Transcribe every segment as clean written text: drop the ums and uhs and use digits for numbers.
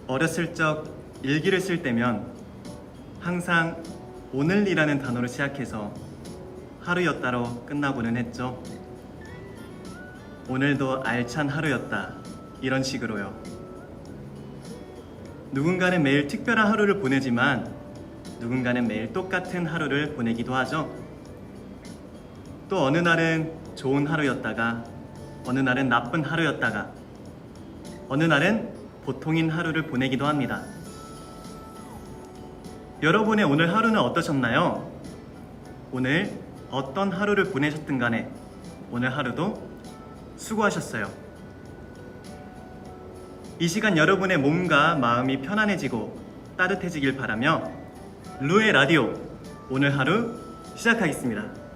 어렸을 적 일기를 쓸 때면 항상 오늘이라는 단어로 시작해서 하루였다로 끝나고는 했죠. 오늘도 알찬 하루였다, 이런 식으로요. 누군가는 매일 특별한 하루를 보내지만 누군가는 매일 똑같은 하루를 보내기도 하죠. 또 어느 날은 좋은 하루였다가 어느 날은 나쁜 하루였다가 어느 날은 보통인 하루를 보내기도 합니다. 여러분의 오늘 하루는 어떠셨나요? 오늘 어떤 하루를 보내셨든 간에 오늘 하루도 수고하셨어요. 이 시간 여러분의 몸과 마음이 편안해지고 따뜻해지길 바라며 루의 라디오 오늘 하루 시작하겠습니다.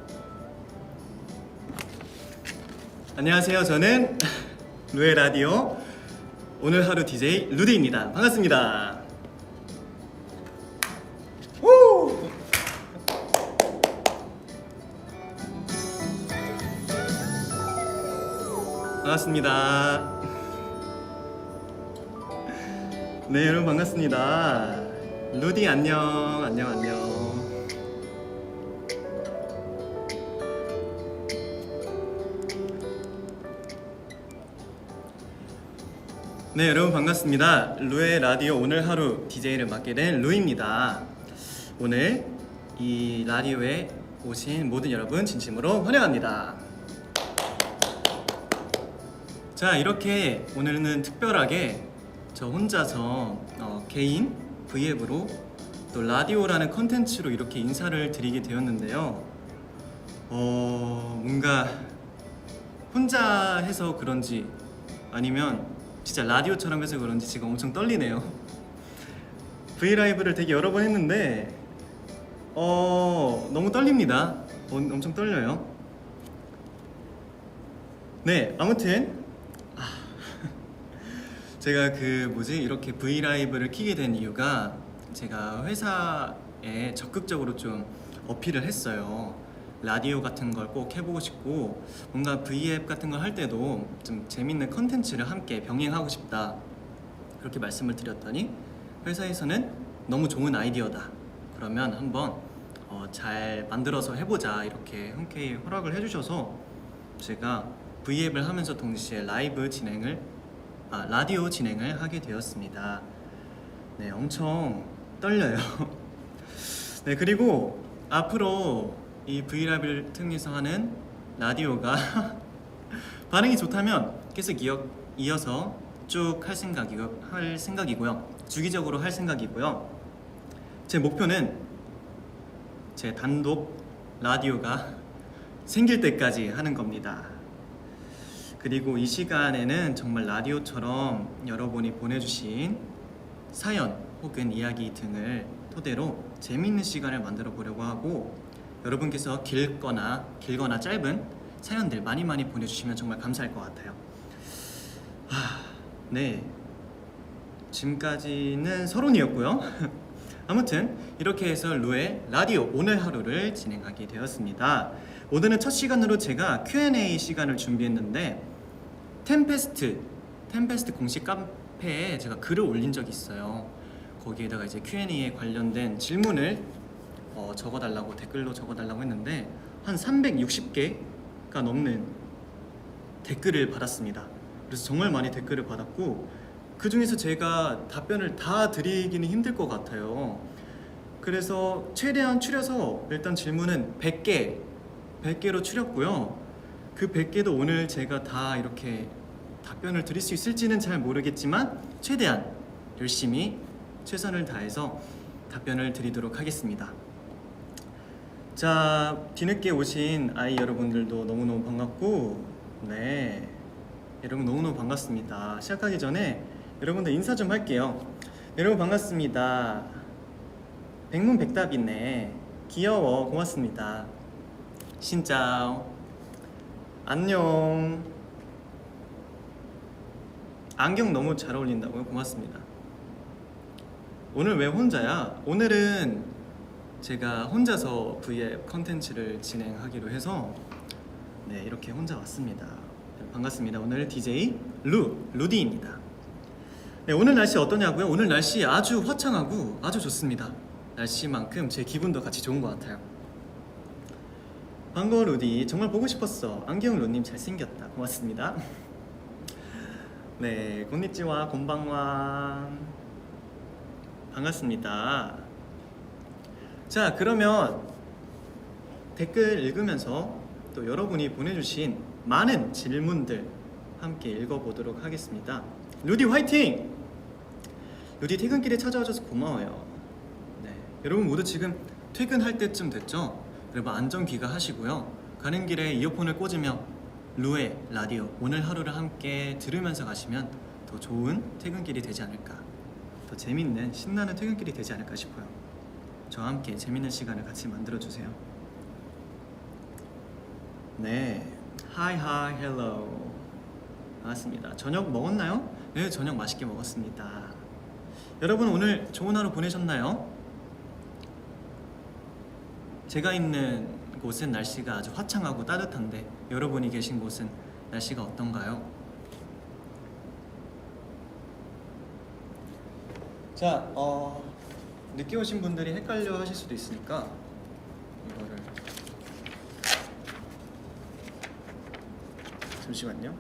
안녕하세요. 저는 루의 라디오 오늘 하루 DJ 루디입니다. 반갑습니다. 우! 반갑습니다. 네, 여러분 반갑습니다. 루디 안녕. 네, 여러분 반갑습니다. 루의 라디오 오늘 하루 DJ를 맡게 된 루입니다. 오늘 이 라디오에 오신 모든 여러분 진심으로 환영합니다. 자, 이렇게 오늘은 특별하게 저 혼자서 개인 V앱으로 또 라디오라는 컨텐츠로 이렇게 인사를 드리게 되었는데요. 뭔가 혼자 해서 그런지 아니면 진짜 라디오처럼 해서 그런지 지금 엄청 떨리네요. 브이라이브를 되게 여러 번 했는데 너무 떨립니다. 엄청 떨려요. 네, 아무튼 제가 이렇게 브이라이브를 키게 된 이유가 제가 회사에 적극적으로 좀 어필을 했어요. 라디오 같은 걸 꼭 해보고 싶고 뭔가 V앱 같은 걸 할 때도 좀 재밌는 컨텐츠를 함께 병행하고 싶다, 그렇게 말씀을 드렸더니 회사에서는 너무 좋은 아이디어다, 그러면 한번 잘 만들어서 해보자, 이렇게 흔쾌히 허락을 해주셔서 제가 V앱을 하면서 동시에 라디오 진행을 하게 되었습니다. 네, 엄청 떨려요. 네, 그리고 앞으로 이 브이라이브를 통해서 하는 라디오가 반응이 좋다면 계속 이어서 쭉 할 생각이고요. 주기적으로 할 생각이고요. 제 목표는 제 단독 라디오가 생길 때까지 하는 겁니다. 그리고 이 시간에는 정말 라디오처럼 여러분이 보내주신 사연 혹은 이야기 등을 토대로 재미있는 시간을 만들어 보려고 하고, 여러분께서 길거나 짧은 사연들 많이 보내주시면 정말 감사할 것 같아요. 네, 지금까지는 서론이었고요. 아무튼 이렇게 해서 루의 라디오 오늘 하루를 진행하게 되었습니다. 오늘은 첫 시간으로 제가 Q&A 시간을 준비했는데 템페스트 공식 카페에 제가 글을 올린 적이 있어요. 거기에다가 이제 Q&A에 관련된 질문을 댓글로 적어달라고 했는데 한 360개가 넘는 댓글을 받았습니다. 그래서 정말 많이 댓글을 받았고 그 중에서 제가 답변을 다 드리기는 힘들 것 같아요. 그래서 최대한 추려서 일단 질문은 100개로 추렸고요. 그 100개도 오늘 제가 다 이렇게 답변을 드릴 수 있을지는 잘 모르겠지만 최대한 열심히 최선을 다해서 답변을 드리도록 하겠습니다. 자, 뒤늦게 오신 아이 여러분들도 너무너무 반갑고, 네, 여러분 너무너무 반갑습니다. 시작하기 전에 여러분들 인사 좀 할게요. 여러분 반갑습니다. 백문백답이네. 귀여워. 고맙습니다. 신짜오. 안녕. 안경 너무 잘 어울린다고요? 고맙습니다. 오늘 왜 혼자야? 오늘은 제가 혼자서 V앱 컨텐츠를 진행하기로 해서 네, 이렇게 혼자 왔습니다. 반갑습니다. 오늘 DJ 루디입니다. 네, 오늘 날씨 어떠냐고요? 오늘 날씨 아주 화창하고 아주 좋습니다. 날씨만큼 제 기분도 같이 좋은 것 같아요. 반가워 루디, 정말 보고 싶었어. 안경 루님 잘생겼다. 고맙습니다. 네, 곤니찌와 곤방와 반갑습니다. 자, 그러면 댓글 읽으면서 또 여러분이 보내주신 많은 질문들 함께 읽어보도록 하겠습니다. 루디 화이팅! 루디 퇴근길에 찾아와줘서 고마워요. 네, 여러분 모두 지금 퇴근할 때쯤 됐죠? 여러분 안전 귀가하시고요. 가는 길에 이어폰을 꽂으며 루의 라디오 오늘 하루를 함께 들으면서 가시면 더 좋은 퇴근길이 되지 않을까, 더 재밌는 신나는 퇴근길이 되지 않을까 싶어요. 저와 함께 재밌는 시간을 같이 만들어주세요. 네, 하이 헬로. 반갑습니다. 저녁 먹었나요? 네, 저녁 맛있게 먹었습니다. 여러분 오늘 좋은 하루 보내셨나요? 제가 있는 곳은 날씨가 아주 화창하고 따뜻한데 여러분이 계신 곳은 날씨가 어떤가요? 자, 늦게 오신 분들이 헷갈려 하실 수도 있으니까 이거를 잠시만요.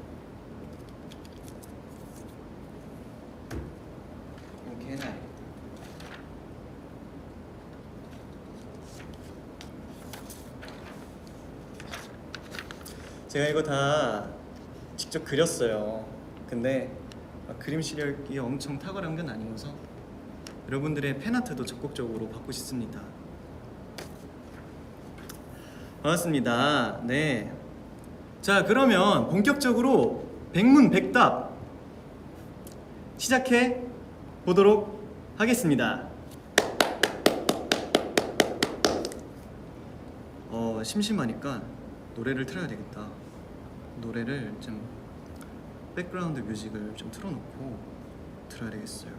오케이, 나 제가 이거 다 직접 그렸어요. 근데 그림 시력이 엄청 탁월한 건 아니어서 여러분들의 팬아트도 적극적으로 받고 싶습니다. 반갑습니다. 네. 자, 그러면 본격적으로 백문백답 시작해 보도록 하겠습니다. 심심하니까 노래를 틀어야 되겠다. 노래를 좀 백그라운드 뮤직을 좀 틀어놓고 들어야 되겠어요.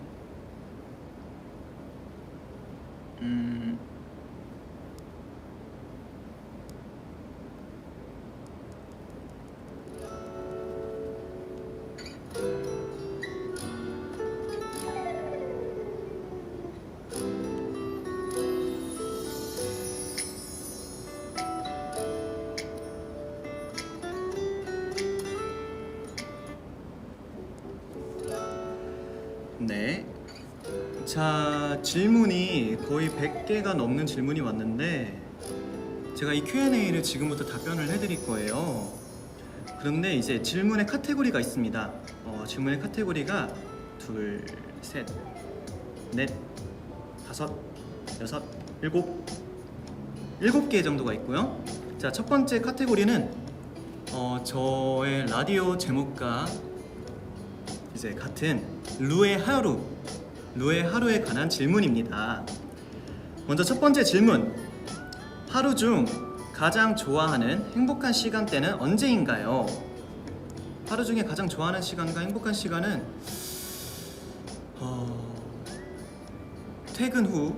네. 자, 질문이 거의 100개가 넘는 질문이 왔는데 제가 이 Q&A를 지금부터 답변을 해드릴 거예요. 그런데 이제 질문의 카테고리가 있습니다. 질문의 카테고리가 둘, 셋, 넷, 다섯, 여섯, 일곱 개 정도가 있고요. 자, 첫 번째 카테고리는 저의 라디오 제목과 이제 같은 루의 하루에 관한 질문입니다. 먼저 첫 번째 질문. 하루 중 가장 좋아하는 행복한 시간대는 언제인가요? 하루 중에 가장 좋아하는 시간과 행복한 시간은 퇴근 후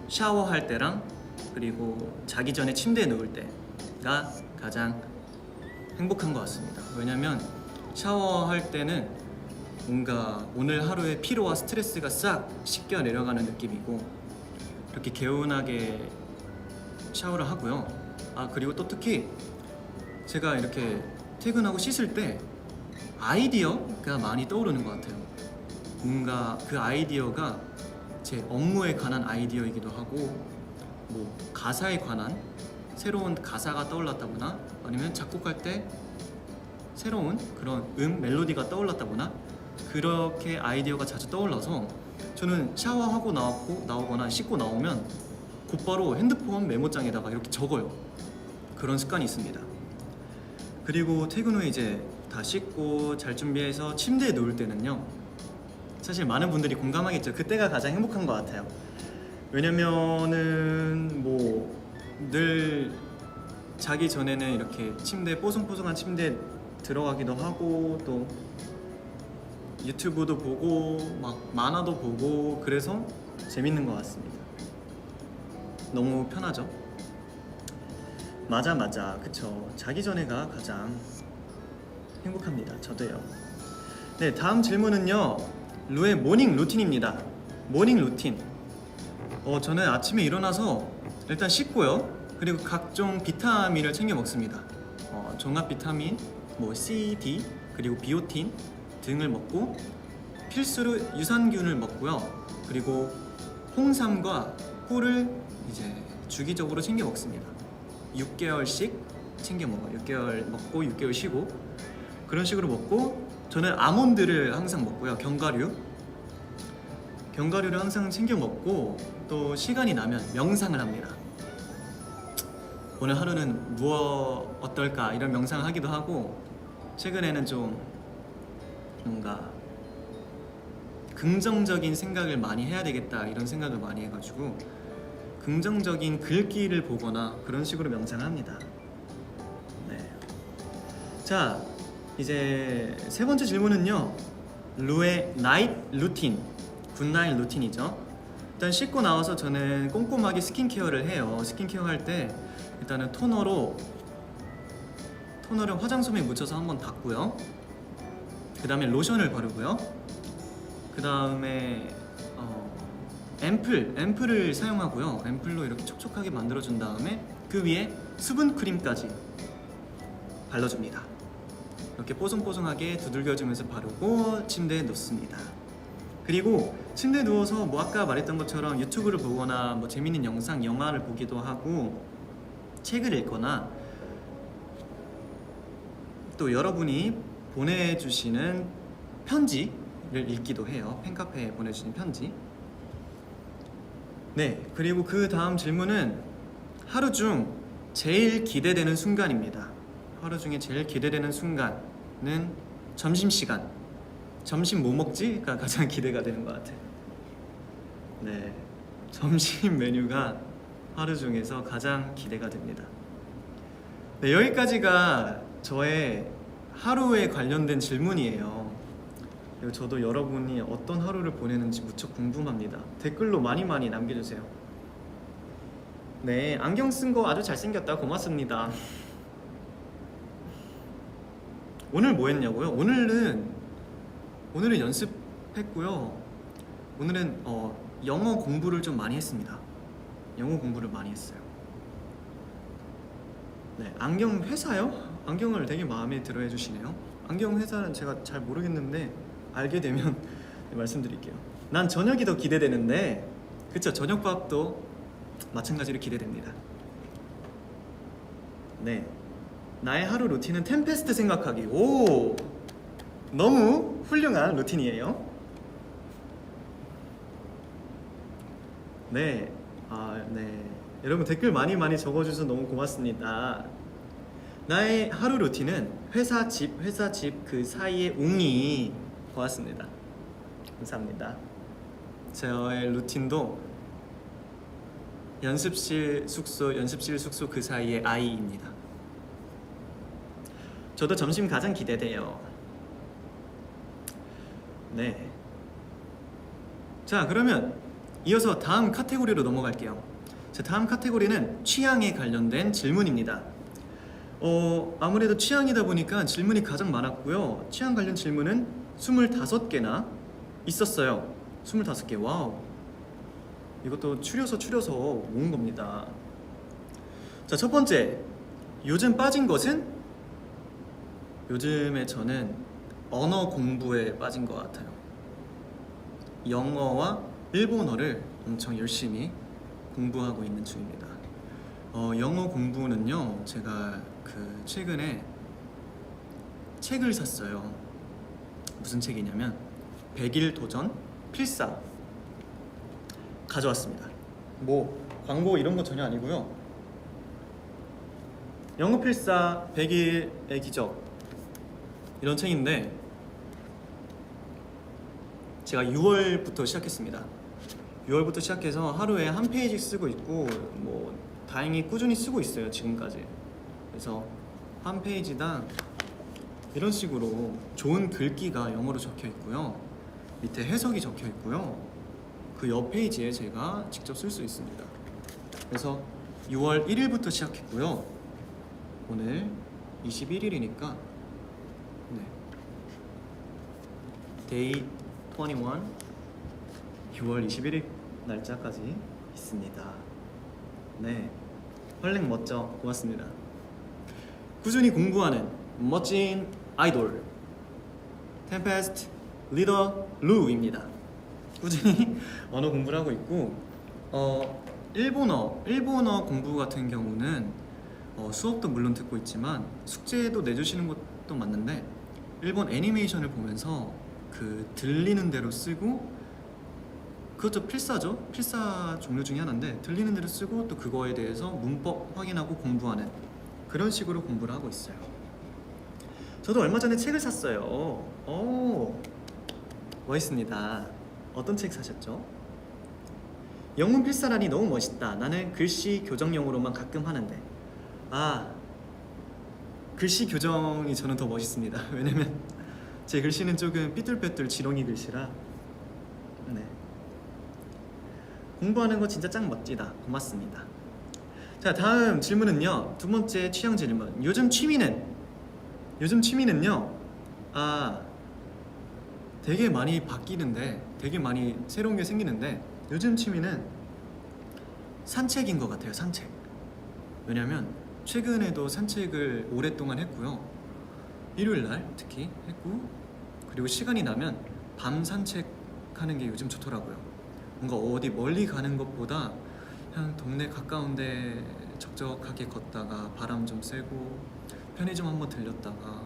샤워할 때랑 그리고 자기 전에 침대에 누울 때가 가장 행복한 것 같습니다. 왜냐면 샤워할 때는 뭔가 오늘 하루의 피로와 스트레스가 싹 씻겨 내려가는 느낌이고 이렇게 개운하게 샤워를 하고요. 그리고 또 특히 제가 이렇게 퇴근하고 씻을 때 아이디어가 많이 떠오르는 것 같아요. 뭔가 그 아이디어가 제 업무에 관한 아이디어이기도 하고 뭐 가사에 관한 새로운 가사가 떠올랐다거나 아니면 작곡할 때 새로운 그런 멜로디가 떠올랐다거나 그렇게 아이디어가 자주 떠올라서 저는 샤워하고 나오거나 씻고 나오면 곧바로 핸드폰 메모장에다가 이렇게 적어요. 그런 습관이 있습니다. 그리고 퇴근 후에 이제 다 씻고 잘 준비해서 침대에 누울 때는요, 사실 많은 분들이 공감하겠죠. 그때가 가장 행복한 것 같아요. 왜냐면은 뭐 늘 자기 전에는 이렇게 침대 뽀송뽀송한 침대에 들어가기도 하고 또 유튜브도 보고 막 만화도 보고 그래서 재밌는 것 같습니다. 너무 편하죠. 맞아 그쵸. 자기 전에가 가장 행복합니다. 저도요. 네, 다음 질문은요, 루의 모닝 루틴입니다. 모닝 루틴. 저는 아침에 일어나서 일단 씻고요, 그리고 각종 비타민을 챙겨 먹습니다. 종합 비타민, 뭐 C, D, 그리고 비오틴 등을 먹고, 필수로 유산균을 먹고요, 그리고 홍삼과 꿀을 이제 주기적으로 챙겨 먹습니다. 6개월씩 챙겨 먹어요. 6개월 먹고 6개월 쉬고, 그런 식으로 먹고, 저는 아몬드를 항상 먹고요, 견과류를 항상 챙겨 먹고, 또 시간이 나면 명상을 합니다. 오늘 하루는 무엇 어떨까 이런 명상을 하기도 하고, 최근에는 좀 뭔가 긍정적인 생각을 많이 해야 되겠다 이런 생각을 많이 해가지고 긍정적인 글귀를 보거나 그런 식으로 명상을 합니다. 네. 자, 이제 세 번째 질문은요, 루의 나잇 루틴, 굿나잇 루틴이죠. 일단 씻고 나와서 저는 꼼꼼하게 스킨케어를 해요. 스킨케어 할 때 일단은 토너를 화장솜에 묻혀서 한번 닦고요, 그 다음에 로션을 바르고요, 그 다음에 앰플을 사용하고요, 앰플로 이렇게 촉촉하게 만들어준 다음에 그 위에 수분 크림까지 발라줍니다. 이렇게 뽀송뽀송하게 두들겨주면서 바르고 침대에 눕습니다. 그리고 침대에 누워서 뭐 아까 말했던 것처럼 유튜브를 보거나 뭐 재밌는 영상, 영화를 보기도 하고, 책을 읽거나, 또 여러분이 보내주시는 편지를 읽기도 해요. 팬카페에 보내주신 편지. 네, 그리고 그 다음 질문은 하루 중 제일 기대되는 순간입니다. 하루 중에 제일 기대되는 순간은 점심시간. 점심 뭐 먹지?가 가장 기대가 되는 것 같아요. 네, 점심 메뉴가 하루 중에서 가장 기대가 됩니다. 네, 여기까지가 저의 하루에 관련된 질문이에요. 그리고 저도 여러분이 어떤 하루를 보내는지 무척 궁금합니다. 댓글로 많이 남겨주세요. 네, 안경 쓴 거 아주 잘생겼다, 고맙습니다. 오늘 뭐 했냐고요? 오늘은 연습했고요. 오늘은 영어 공부를 좀 많이 했습니다. 영어 공부를 많이 했어요. 네, 안경 회사요? 안경을 되게 마음에 들어 해주시네요. 안경 회사는 제가 잘 모르겠는데 알게 되면 말씀드릴게요. 난 저녁이 더 기대되는데, 그쵸, 저녁밥도 마찬가지로 기대됩니다. 네, 나의 하루 루틴은 템페스트 생각하기. 오, 너무 훌륭한 루틴이에요. 네, 네, 여러분 댓글 많이 적어주셔서 너무 고맙습니다. 나의 하루 루틴은 회사 집 그 사이의 웅이. 고맙습니다. 감사합니다. 저의 루틴도 연습실 숙소 그 사이의 아이입니다. 저도 점심 가장 기대돼요. 네. 자, 그러면 이어서 다음 카테고리로 넘어갈게요. 자, 다음 카테고리는 취향에 관련된 질문입니다. 아무래도 취향이다 보니까 질문이 가장 많았고요. 취향 관련 질문은 25개나 있었어요. 25개. 와우. 이것도 추려서 모은 겁니다. 자, 첫 번째, 요즘 빠진 것은? 요즘에 저는 언어 공부에 빠진 것 같아요. 영어와 일본어를 엄청 열심히 공부하고 있는 중입니다. 영어 공부는요, 제가 최근에 책을 샀어요. 무슨 책이냐면 100일 도전 필사 가져왔습니다. 뭐 광고 이런 거 전혀 아니고요. 영어 필사 100일의 기적, 이런 책인데 제가 6월부터 시작했습니다. 6월부터 시작해서 하루에 한 페이지 쓰고 있고, 뭐 다행히 꾸준히 쓰고 있어요, 지금까지. 그래서 한 페이지당 이런 식으로 좋은 글귀가 영어로 적혀 있고요, 밑에 해석이 적혀 있고요, 그 옆 페이지에 제가 직접 쓸 수 있습니다. 그래서 6월 1일부터 시작했고요. 오늘 21일이니까 네. 데이 21 6월 21일 날짜까지 있습니다. 네, 헐랭 멋져. 고맙습니다. 꾸준히 공부하는 멋진 아이돌 템페스트 리더 루입니다. 꾸준히 언어 공부를 하고 있고 일본어 공부 같은 경우는 수업도 물론 듣고 있지만 숙제도 내주시는 것도 맞는데 일본 애니메이션을 보면서 그 들리는 대로 쓰고 그것도 필사죠. 필사 종류 중에 하나인데 들리는 대로 쓰고 또 그거에 대해서 문법 확인하고 공부하는 그런 식으로 공부를 하고 있어요. 저도 얼마 전에 책을 샀어요. 오, 멋있습니다. 어떤 책 사셨죠? 영문 필사라니 너무 멋있다. 나는 글씨 교정용으로만 가끔 하는데. 글씨 교정이 저는 더 멋있습니다. 왜냐면 제 글씨는 조금 삐뚤빼뚤 지렁이 글씨라. 네. 공부하는 거 진짜 짱 멋지다. 고맙습니다. 자, 다음 질문은요. 두 번째 취향 질문. 요즘 취미는요. 되게 많이 바뀌는데, 되게 많이 새로운 게 생기는데 요즘 취미는 산책인 것 같아요. 산책. 왜냐면 최근에도 산책을 오랫동안 했고요. 일요일날 특히 했고, 그리고 시간이 나면 밤 산책하는 게 요즘 좋더라고요. 뭔가 어디 멀리 가는 것보다 그냥 동네 가까운데 적적하게 걷다가 바람 좀 쐬고 편의점 한번 들렸다가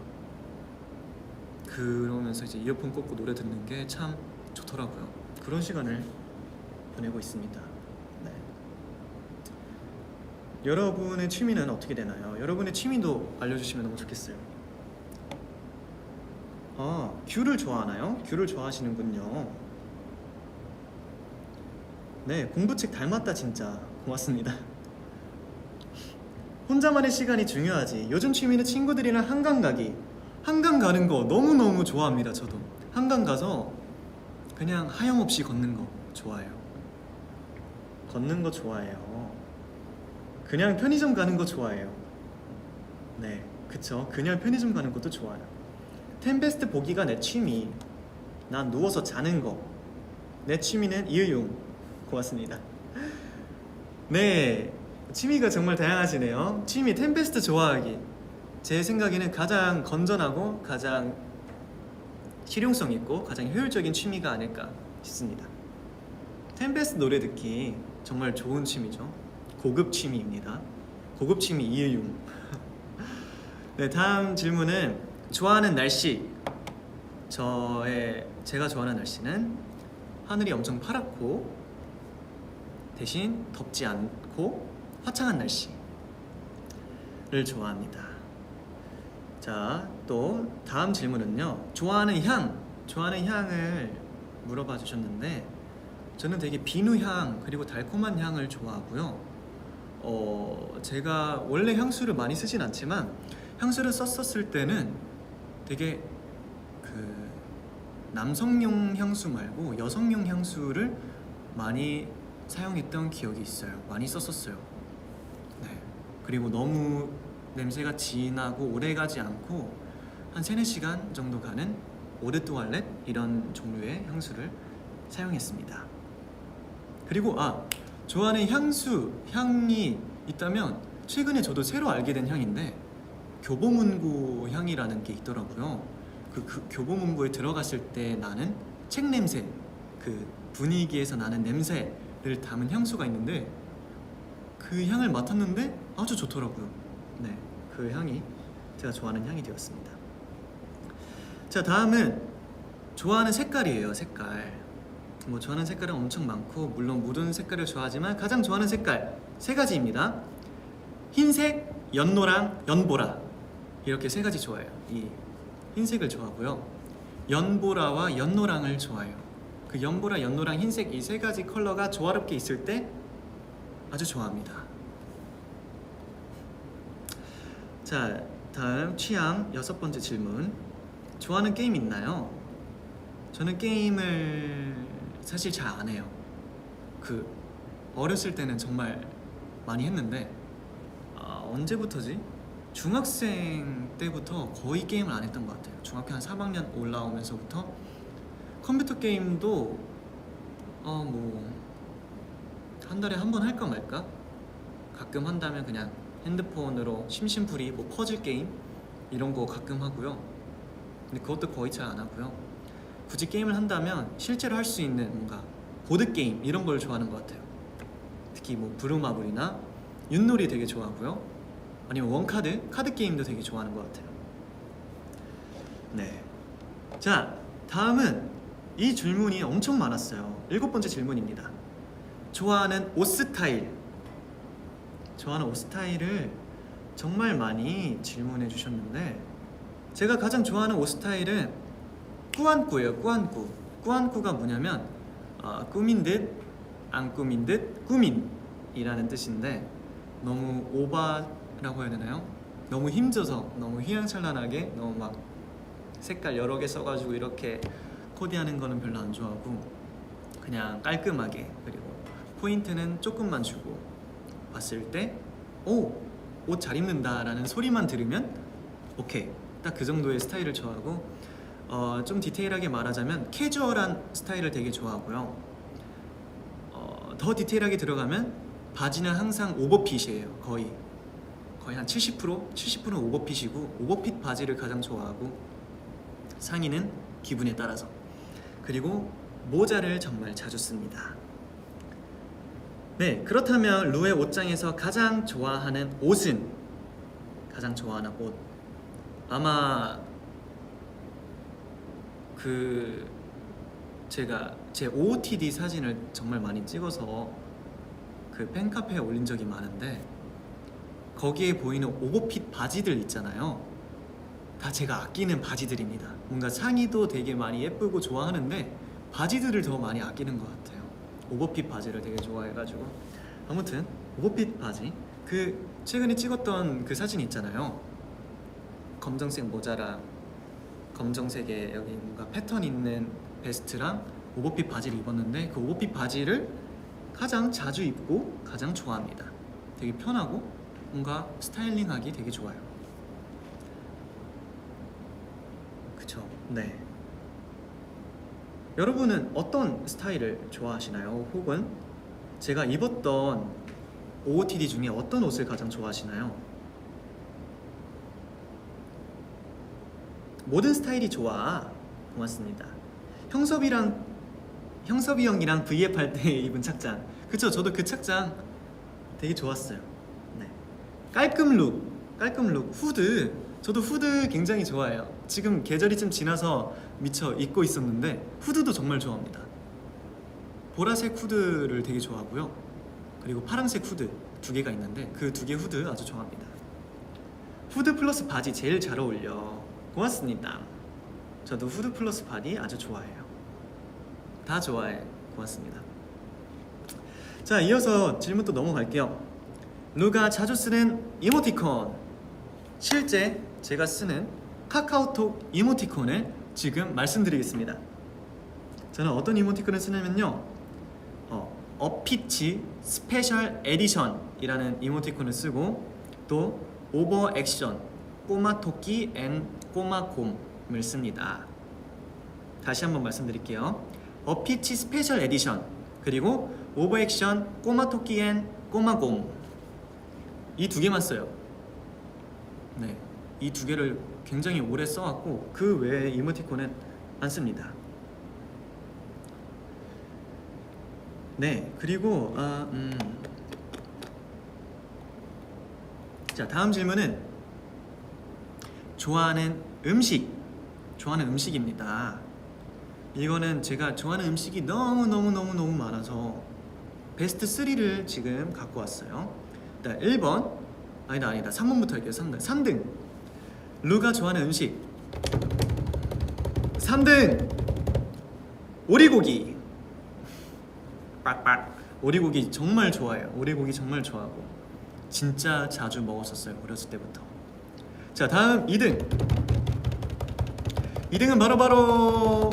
그러면서 이제 이어폰 꽂고 노래 듣는 게 참 좋더라고요. 그런 시간을 보내고 있습니다. 네. 여러분의 취미는 어떻게 되나요? 여러분의 취미도 알려주시면 너무 좋겠어요. 귤을 좋아하나요? 귤을 좋아하시는군요. 네, 공부책 닮았다 진짜. 고맙습니다. 혼자만의 시간이 중요하지. 요즘 취미는 친구들이랑 한강 가기. 한강 가는 거 너무너무 좋아합니다. 저도 한강 가서 그냥 하염없이 걷는 거 좋아해요. 걷는 거 좋아해요. 그냥 편의점 가는 거 좋아해요. 네, 그쵸. 그냥 편의점 가는 것도 좋아요. 템페스트 보기가 내 취미. 난 누워서 자는 거. 내 취미는 이유용. 고맙습니다. 네, 취미가 정말 다양하시네요. 취미 템페스트 좋아하기. 제 생각에는 가장 건전하고 가장 실용성 있고 가장 효율적인 취미가 아닐까 싶습니다. 템페스트 노래 듣기 정말 좋은 취미죠. 고급 취미입니다. 고급 취미 이유용. 네, 다음 질문은 좋아하는 날씨. 제가 좋아하는 날씨는 하늘이 엄청 파랗고 대신 덥지 않고 화창한 날씨를 좋아합니다. 자, 또 다음 질문은요. 좋아하는 향을 물어봐 주셨는데 저는 되게 비누향 그리고 달콤한 향을 좋아하고요. 제가 원래 향수를 많이 쓰진 않지만 향수를 썼었을 때는 되게 그 남성용 향수 말고 여성용 향수를 많이 사용했던 기억이 있어요. 많이 썼었어요. 네. 그리고 너무 냄새가 진하고 오래가지 않고 한 3-4시간 정도 가는 오드 투알렛 이런 종류의 향수를 사용했습니다. 그리고 좋아하는 향이 있다면 최근에 저도 새로 알게 된 향인데 교보문고 향이라는 게 있더라고요. 그 교보문고에 들어갔을 때 나는 책 냄새, 그 분위기에서 나는 냄새를 담은 향수가 있는데 그 향을 맡았는데 아주 좋더라고요. 네, 그 향이 제가 좋아하는 향이 되었습니다. 자, 다음은 좋아하는 색깔이에요. 색깔. 좋아하는 색깔은 엄청 많고 물론 모든 색깔을 좋아하지만 가장 좋아하는 색깔 3가지입니다. 흰색, 연노랑, 연보라. 이렇게 3가지 좋아해요. 이 흰색을 좋아하고요. 연보라와 연노랑을 좋아해요. 그 연보라, 연노랑, 흰색 이 3가지 컬러가 조화롭게 있을 때 아주 좋아합니다. 자, 다음 취향 6번째 질문. 좋아하는 게임 있나요? 저는 게임을 사실 잘 안 해요. 어렸을 때는 정말 많이 했는데 언제부터지? 중학생 때부터 거의 게임을 안 했던 것 같아요. 중학교 한 3학년 올라오면서부터 컴퓨터 게임도 뭐 한 달에 한 번 할까 말까? 가끔 한다면 그냥 핸드폰으로 심심풀이 뭐 퍼즐 게임 이런 거 가끔 하고요. 근데 그것도 거의 잘 안 하고요. 굳이 게임을 한다면 실제로 할 수 있는 뭔가 보드 게임 이런 걸 좋아하는 것 같아요. 특히 뭐 브루마블이나 윷놀이 되게 좋아하고요. 아니면 원카드 카드 게임도 되게 좋아하는 것 같아요. 네. 자, 다음은 이 질문이 엄청 많았어요. 7번째 질문입니다. 좋아하는 옷 스타일. 좋아하는 옷 스타일을 정말 많이 질문해 주셨는데, 제가 가장 좋아하는 옷 스타일은 꾸안꾸예요. 꾸안꾸. 꾸안꾸가 뭐냐면 꾸민 듯 안 꾸민 듯 꾸민이라는 뜻인데, 너무 오바라고 해야 되나요? 너무 힘줘서 너무 휘황찬란하게 너무 막 색깔 여러 개 써가지고 이렇게 코디하는 거는 별로 안 좋아하고, 그냥 깔끔하게, 그리고 포인트는 조금만 주고 봤을 때 오! 옷 잘 입는다 라는 소리만 들으면 오케이, 딱 그 정도의 스타일을 좋아하고, 좀 디테일하게 말하자면 캐주얼한 스타일을 되게 좋아하고요. 더 디테일하게 들어가면 바지는 항상 오버핏이에요. 거의 한 70%는 오버핏이고, 오버핏 바지를 가장 좋아하고, 상의는 기분에 따라서, 그리고 모자를 정말 자주 씁니다. 네, 그렇다면 루의 옷장에서 가장 좋아하는 옷은? 가장 좋아하는 옷, 아마 제가 제 OOTD 사진을 정말 많이 찍어서 그 팬카페에 올린 적이 많은데, 거기에 보이는 오버핏 바지들 있잖아요. 다 제가 아끼는 바지들입니다. 뭔가 상의도 되게 많이 예쁘고 좋아하는데 바지들을 더 많이 아끼는 것 같아요. 오버핏 바지를 되게 좋아해가지고. 아무튼 오버핏 바지, 최근에 찍었던 그 사진 있잖아요. 검정색 모자랑 검정색에 여기 뭔가 패턴 있는 베스트랑 오버핏 바지를 입었는데, 그 오버핏 바지를 가장 자주 입고 가장 좋아합니다. 되게 편하고 뭔가 스타일링하기 되게 좋아요. 그쵸? 네. 여러분은 어떤 스타일을 좋아하시나요? 혹은 제가 입었던 OOTD 중에 어떤 옷을 가장 좋아하시나요? 모든 스타일이 좋아. 고맙습니다. 형섭이 형이랑 V앱 할 때 입은 착장, 그쵸? 저도 그 착장 되게 좋았어요. 네. 깔끔 룩, 후드. 저도 후드 굉장히 좋아해요. 지금 계절이 좀 지나서 미처 입고 있었는데 후드도 정말 좋아합니다. 보라색 후드를 되게 좋아하고요. 그리고 파란색 후드 2개가 있는데 그 2개 후드 아주 좋아합니다. 후드 플러스 바지 제일 잘 어울려. 고맙습니다. 저도 후드 플러스 바디 아주 좋아해요. 다 좋아해. 고맙습니다. 자, 이어서 질문 또 넘어갈게요. 루가 자주 쓰는 이모티콘. 실제 제가 쓰는 카카오톡 이모티콘을 지금 말씀드리겠습니다. 저는 어떤 이모티콘을 쓰냐면요, 어피치 스페셜 에디션 이라는 이모티콘을 쓰고, 또 오버 액션 꼬마 토끼 앤 꼬마 곰을 씁니다. 다시 한번 말씀드릴게요. 어피치 스페셜 에디션, 그리고 오버 액션 꼬마 토끼 앤 꼬마 곰, 이 2개만 써요. 네, 이 2개를 굉장히 오래 써왔고 그 외에 이모티콘은 안 씁니다. 네, 그리고 자, 다음 질문은 좋아하는 음식입니다. 이거는 제가 좋아하는 음식이 너무 많아서 베스트 3를 지금 갖고 왔어요. 일단 1번, 아니다 3번부터 할게요. 3등 루가 좋아하는 음식 3등 오리고기. 빡빡. 오리고기 정말 좋아해요. 오리고기 정말 좋아하고 진짜 자주 먹었었어요, 어렸을 때부터. 자, 다음 2등은 바로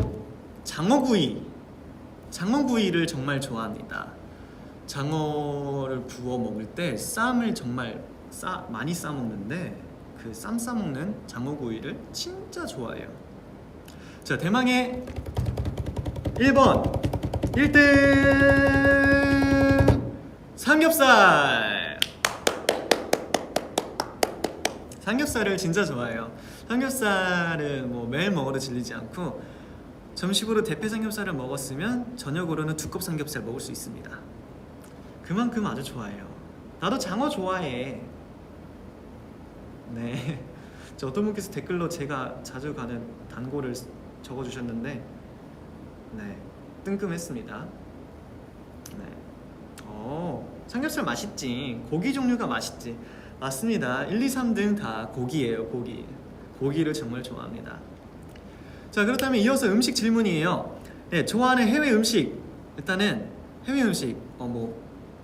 장어구이를 정말 좋아합니다. 장어를 구워 먹을 때 쌈을 정말 많이 싸 먹는데, 그 그 쌈 싸먹는 장어구이를 진짜 좋아해요. 자, 대망의 1번 1등 삼겹살. 삼겹살을 진짜 좋아해요. 삼겹살은 뭐 매일 먹어도 질리지 않고 점심으로 대패 삼겹살을 먹었으면 저녁으로는 두껍 삼겹살 먹을 수 있습니다. 그만큼 아주 좋아해요. 나도 장어 좋아해. 네. 저 어떤 분께서 댓글로 제가 자주 가는 단골을 적어주셨는데 네, 뜬금했습니다. 네. 삼겹살 맛있지. 고기 종류가 맛있지. 맞습니다. 1, 2, 3등 다 고기예요. 고기를 정말 좋아합니다. 자, 그렇다면 이어서 음식 질문이에요. 네, 좋아하는 해외 음식. 일단은 해외 음식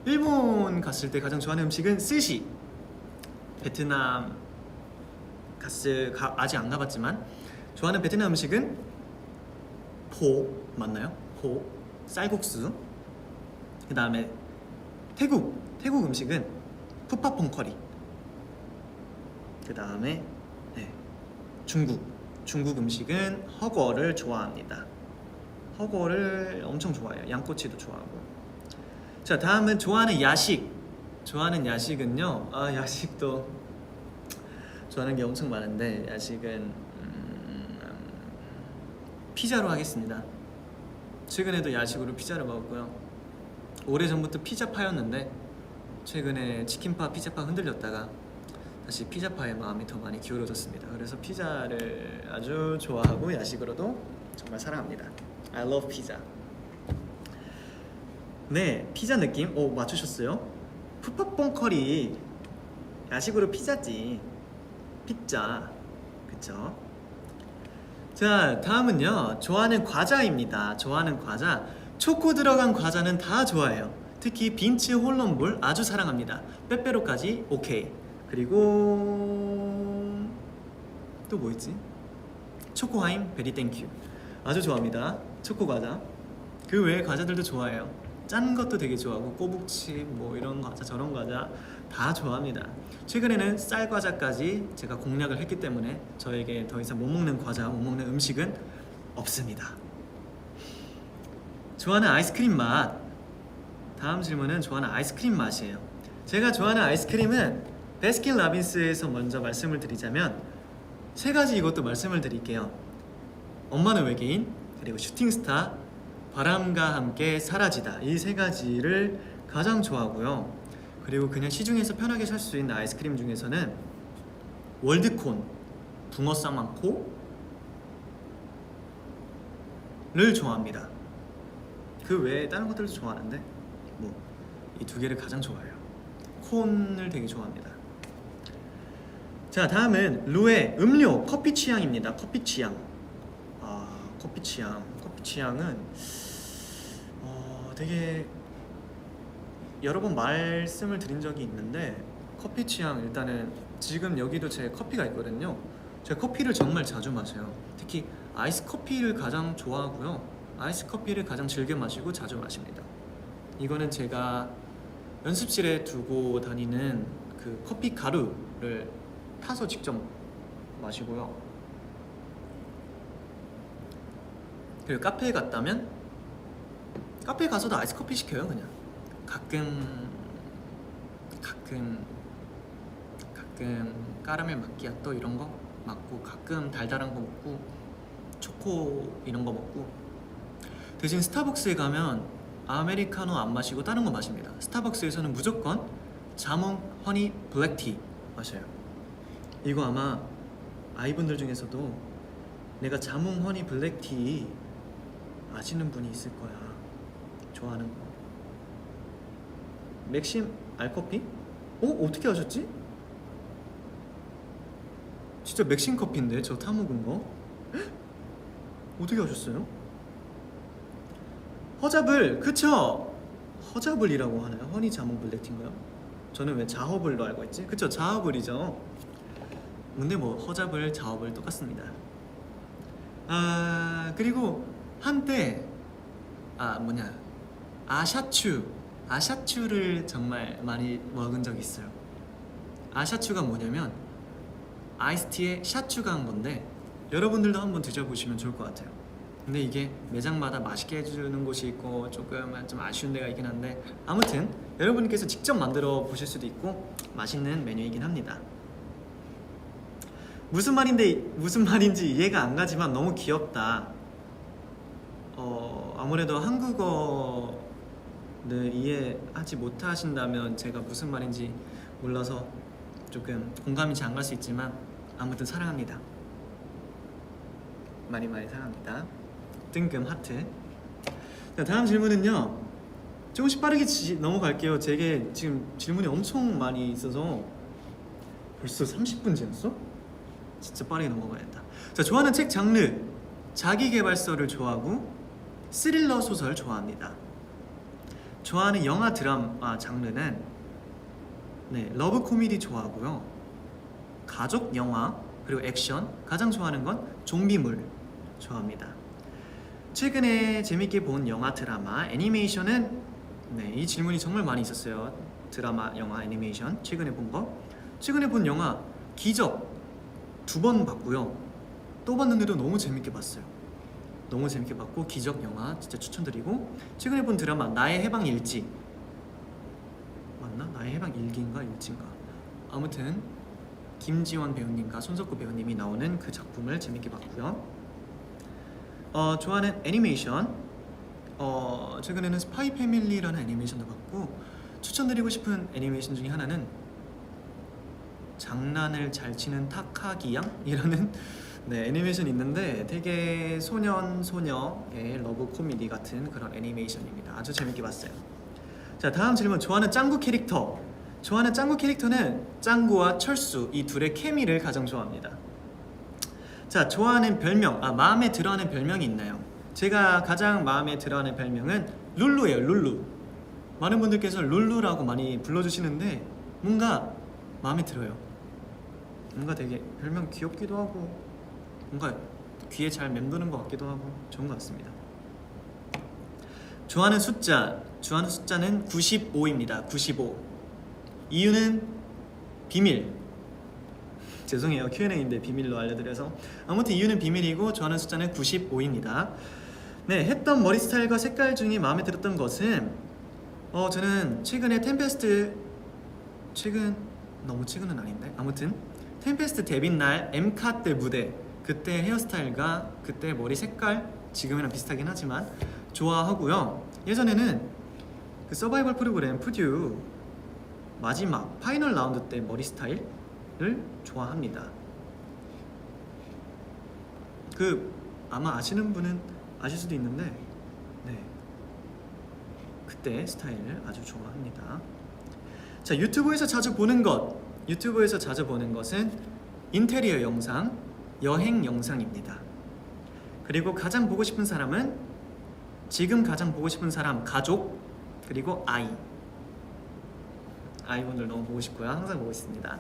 일본 갔을 때 가장 좋아하는 음식은 스시. 베트남 아직 안 가봤지만 좋아하는 베트남 음식은 포 맞나요? 포 쌀국수. 그 다음에 태국 음식은 푸파퐁 커리. 그 다음에 중국 음식은 허거를 좋아합니다. 허거를 엄청 좋아해요. 양꼬치도 좋아하고. 자, 다음은 좋아하는 야식. 좋아하는 야식은요. 야식도 좋아하는 게 엄청 많은데 야식은 피자로 하겠습니다. 최근에도 야식으로 피자를 먹었고요. 오래전부터 피자파였는데 최근에 치킨파, 피자파 흔들렸다가 다시 피자파에 마음이 더 많이 기울어졌습니다. 그래서 피자를 아주 좋아하고 야식으로도 정말 사랑합니다. I love 피자. 네, 피자 느낌? 맞추셨어요? 푸파퐁 커리 야식으로 피자지. 피자, 그쵸? 자, 다음은요. 좋아하는 과자입니다. 좋아하는 과자. 초코 들어간 과자는 다 좋아해요. 특히 빈츠 홀런볼 아주 사랑합니다. 빼빼로까지 오케이. 그리고 또 뭐 있지? 초코하임 베리 땡큐 아주 좋아합니다. 초코 과자. 그 외에 과자들도 좋아해요. 짠 것도 되게 좋아하고 꼬북칩 뭐 이런 과자 저런 과자 다 좋아합니다. 최근에는 쌀 과자까지 제가 공략을 했기 때문에 저에게 더 이상 못 먹는 과자, 못 먹는 음식은 없습니다. 좋아하는 아이스크림 맛. 다음 질문은 좋아하는 아이스크림 맛이에요. 제가 좋아하는 아이스크림은 베스킨라빈스에서 먼저 말씀을 드리자면 세 가지 이것도 말씀을 드릴게요. 엄마는 외계인, 그리고 슈팅스타, 바람과 함께 사라지다. 이 세 가지를 가장 좋아하고요. 그리고 그냥 시중에서 편하게 살 수 있는 아이스크림 중에서는 월드콘, 붕어 쌍망코를 좋아합니다. 그 외에 다른 것들도 좋아하는데 이 두 개를 가장 좋아해요. 콘을 되게 좋아합니다. 자, 다음은 루의 음료 커피 취향입니다. 커피 취향. 커피 취향은 되게 여러 번 말씀을 드린 적이 있는데 커피 취향 일단은 지금 여기도 제 커피가 있거든요. 제가 커피를 정말 자주 마셔요. 특히 아이스 커피를 가장 좋아하고요. 아이스 커피를 가장 즐겨 마시고 자주 마십니다. 이거는 제가 연습실에 두고 다니는 그 커피 가루를 타서 직접 마시고요. 그리고 카페에 갔다면 카페에 가서도 아이스 커피 시켜요. 그냥 가끔 까라멜 마끼아또 이런 거 먹고 가끔 달달한 거 먹고 초코 이런 거 먹고 대신 스타벅스에 가면 아메리카노 안 마시고 다른 거 마십니다. 스타벅스에서는 무조건 자몽 허니 블랙티 마셔요. 이거 아마 아이분들 중에서도 내가 자몽 허니 블랙티 아시는 분이 있을 거야. 좋아하는 거. 맥심 알커피? 어떻게 아셨지? 진짜 맥심 커피인데 저 타먹은 거? 헉? 어떻게 아셨어요? 허잡을, 그쵸? 허잡을이라고 하나요? 허니 자몽 블랙티인가요? 저는 왜 자허블로 알고 있지? 그쵸, 자허블이죠. 근데 뭐 허잡을, 자허블 똑같습니다. 그리고 한때 아샤추를 정말 많이 먹은 적이 있어요. 아샤추가 뭐냐면 아이스티에 샷 추가한 건데 여러분들도 한번 드셔보시면 좋을 것 같아요. 근데 이게 매장마다 맛있게 해주는 곳이 있고 조금 좀 아쉬운 데가 있긴 한데 아무튼 여러분께서 직접 만들어 보실 수도 있고 맛있는 메뉴이긴 합니다. 무슨 말인지 이해가 안 가지만 너무 귀엽다. 아무래도 한국어를 이해하지 못하신다면 제가 무슨 말인지 몰라서 조금 공감이 잘 안 갈 수 있지만 아무튼 사랑합니다. 많이 사랑합니다. 뜬금 하트. 자, 다음 질문은요. 조금씩 빠르게 넘어갈게요. 제게 지금 질문이 엄청 많이 있어서 벌써 30분 지났어? 진짜 빠르게 넘어가야겠다. 자, 좋아하는 책 장르. 자기계발서를 좋아하고 스릴러 소설 좋아합니다. 좋아하는 영화 드라마 장르는 러브 코미디 좋아하고요. 가족 영화 그리고 액션. 가장 좋아하는 건 좀비물 좋아합니다. 최근에 재밌게 본 영화 드라마 애니메이션은 이 질문이 정말 많이 있었어요. 드라마 영화 애니메이션 최근에 본 영화 기적 2번 봤고요. 또 봤는데도 너무 재밌게 봤어요. 너무 재밌게 봤고 기적 영화 진짜 추천드리고 최근에 본 드라마 나의 해방 일지 맞나? 나의 해방 일기인가 일지인가 아무튼 김지원 배우님과 손석구 배우님이 나오는 그 작품을 재밌게 봤고요. 좋아하는 애니메이션 최근에는 스파이 패밀리라는 애니메이션도 봤고 추천드리고 싶은 애니메이션 중에 하나는 장난을 잘 치는 타카기양이라는 애니메이션이 있는데 되게 소녀의 러브 코미디 같은 그런 애니메이션입니다. 아주 재밌게 봤어요. 자, 다음 질문. 좋아하는 짱구 캐릭터. 좋아하는 짱구 캐릭터는 짱구와 철수 이 둘의 케미를 가장 좋아합니다. 자, 좋아하는 별명. 마음에 들어하는 별명이 있나요? 제가 가장 마음에 들어하는 별명은 룰루예요. 룰루. 많은 분들께서 룰루라고 많이 불러주시는데 뭔가 마음에 들어요. 뭔가 되게 별명 귀엽기도 하고 뭔가 귀에 잘 맴도는 것 같기도 하고 좋은 것 같습니다. 좋아하는 숫자는 95입니다. 95. 이유는 비밀. 죄송해요. Q&A인데 비밀로 알려드려서 아무튼 이유는 비밀이고 좋아하는 숫자는 95입니다. 했던 머리 스타일과 색깔 중에 마음에 들었던 것은 저는 최근에 너무 최근은 아닌데 아무튼 템페스트 데뷔 날 엠카 때 무대 그때 헤어스타일과 그때 머리 색깔 지금이랑 비슷하긴 하지만 좋아하고요. 예전에는 그 서바이벌 프로그램 푸듀 마지막 파이널 라운드 때 머리 스타일을 좋아합니다. 아마 아시는 분은 아실 수도 있는데 그때 스타일을 아주 좋아합니다. 자, 유튜브에서 자주 보는 것은 인테리어 영상, 여행 영상입니다. 그리고 가장 보고 싶은 사람은 지금 가장 보고 싶은 사람, 가족, 그리고 아이분들 너무 보고 싶고요. 항상 보고 있습니다.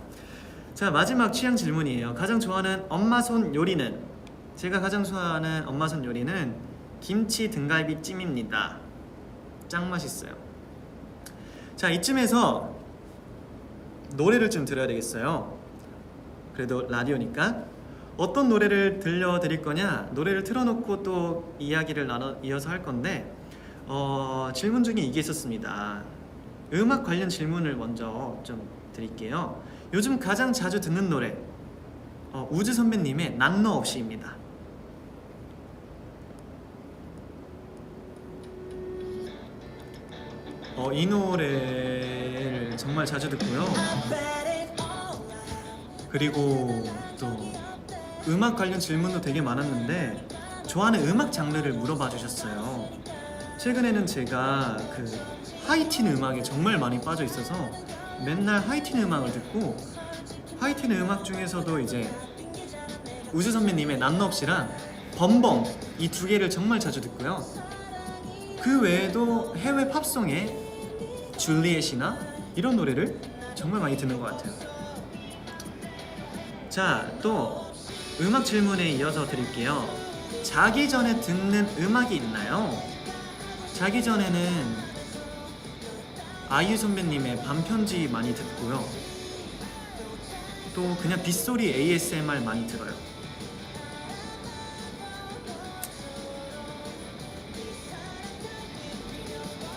자, 마지막 취향 질문이에요. 가장 좋아하는 엄마 손 요리는? 제가 가장 좋아하는 엄마 손 요리는 김치 등갈비 찜입니다. 짱 맛있어요. 자, 이쯤에서 노래를 좀 들어야 되겠어요. 그래도 라디오니까 어떤 노래를 들려드릴 거냐, 노래를 틀어놓고 또 이야기를 이어서 할 건데 질문 중에 이게 있었습니다. 음악 관련 질문을 먼저 좀 드릴게요. 요즘 가장 자주 듣는 노래 우즈 선배님의 난 너 없이입니다. 이 노래를 정말 자주 듣고요. 그리고 또 음악 관련 질문도 되게 많았는데 좋아하는 음악 장르를 물어봐 주셨어요. 최근에는 제가 하이틴 음악에 정말 많이 빠져 있어서 맨날 하이틴 음악을 듣고 하이틴 음악 중에서도 이제 우주 선배님의 난 너 없이랑 범범 이 두 개를 정말 자주 듣고요. 그 외에도 해외 팝송에 줄리엣이나 이런 노래를 정말 많이 듣는 것 같아요. 자, 또 음악 질문에 이어서 드릴게요. 자기 전에 듣는 음악이 있나요? 자기 전에는 아이유 선배님의 반편지 많이 듣고요. 또 그냥 빗소리 ASMR 많이 들어요.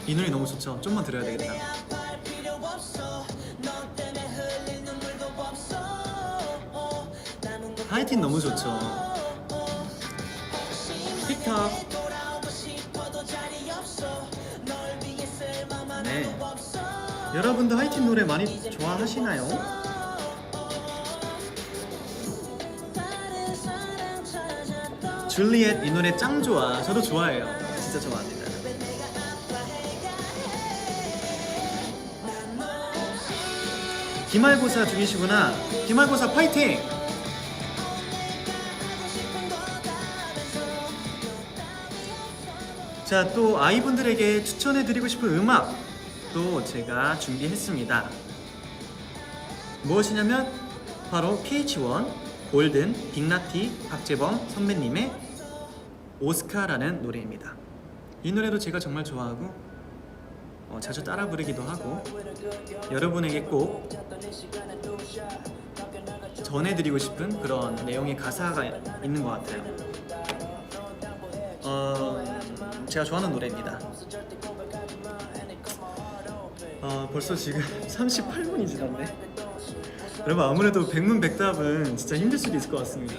이 노래 너무 좋죠? 좀만 들어야 되겠다. 하이틴 너무 좋죠. 틱톡. 네. 여러분도 하이틴 노래 많이 좋아하시나요? 줄리엣 이 노래 짱 좋아. 저도 좋아해요. 진짜 좋아합니다. 기말고사 중이시구나. 기말고사 파이팅! 자, 또 아이분들에게 추천해드리고 싶은 음악 또 제가 준비했습니다. 무엇이냐면 바로 PH1, 골든, 빅나티, 박재범 선배님의 오스카라는 노래입니다. 이 노래도 제가 정말 좋아하고 자주 따라 부르기도 하고 여러분에게 꼭 전해드리고 싶은 그런 내용의 가사가 있는 것 같아요. 제가 좋아하는 노래입니다. 벌써 지금 38분이 지났네. 여러분 아무래도 백문백답은 진짜 힘들 수도 있을 것 같습니다.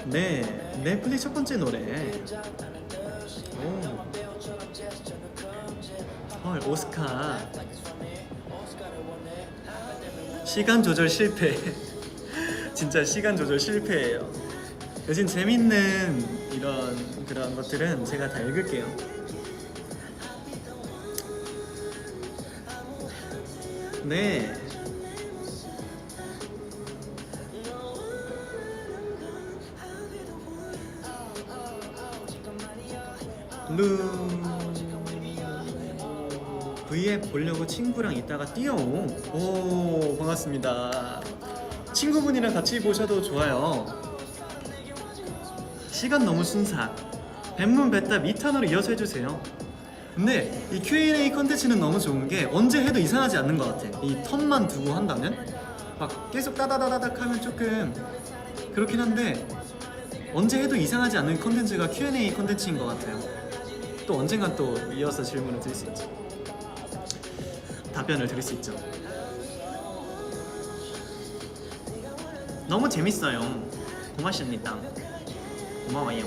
네, 넷플릭스 첫 번째 노래. 헐, 오스카. 시간 조절 실패. 진짜 시간 조절 실패예요. 요즘 재밌는 이런 그런 것들은 제가 다 읽을게요. 네. V앱 보려고 친구랑 있다가 뛰어옴. 오, 반갑습니다. 친구분이랑 같이 보셔도 좋아요. 시간 너무 순삭. 백문백답 2탄으로 이어서 해주세요. 근데 이 Q&A 컨텐츠는 너무 좋은 게 언제 해도 이상하지 않는 것 같아. 이 텀만 두고 한다면 막 계속 따다다다닥 하면 조금 그렇긴 한데 언제 해도 이상하지 않는 컨텐츠가 Q&A 컨텐츠인 것 같아요. 또 언젠간 또 이어서 질문을 드릴 수 있죠. 답변을 드릴 수 있죠. 너무 재밌어요. 고맙습니다. 고마워요.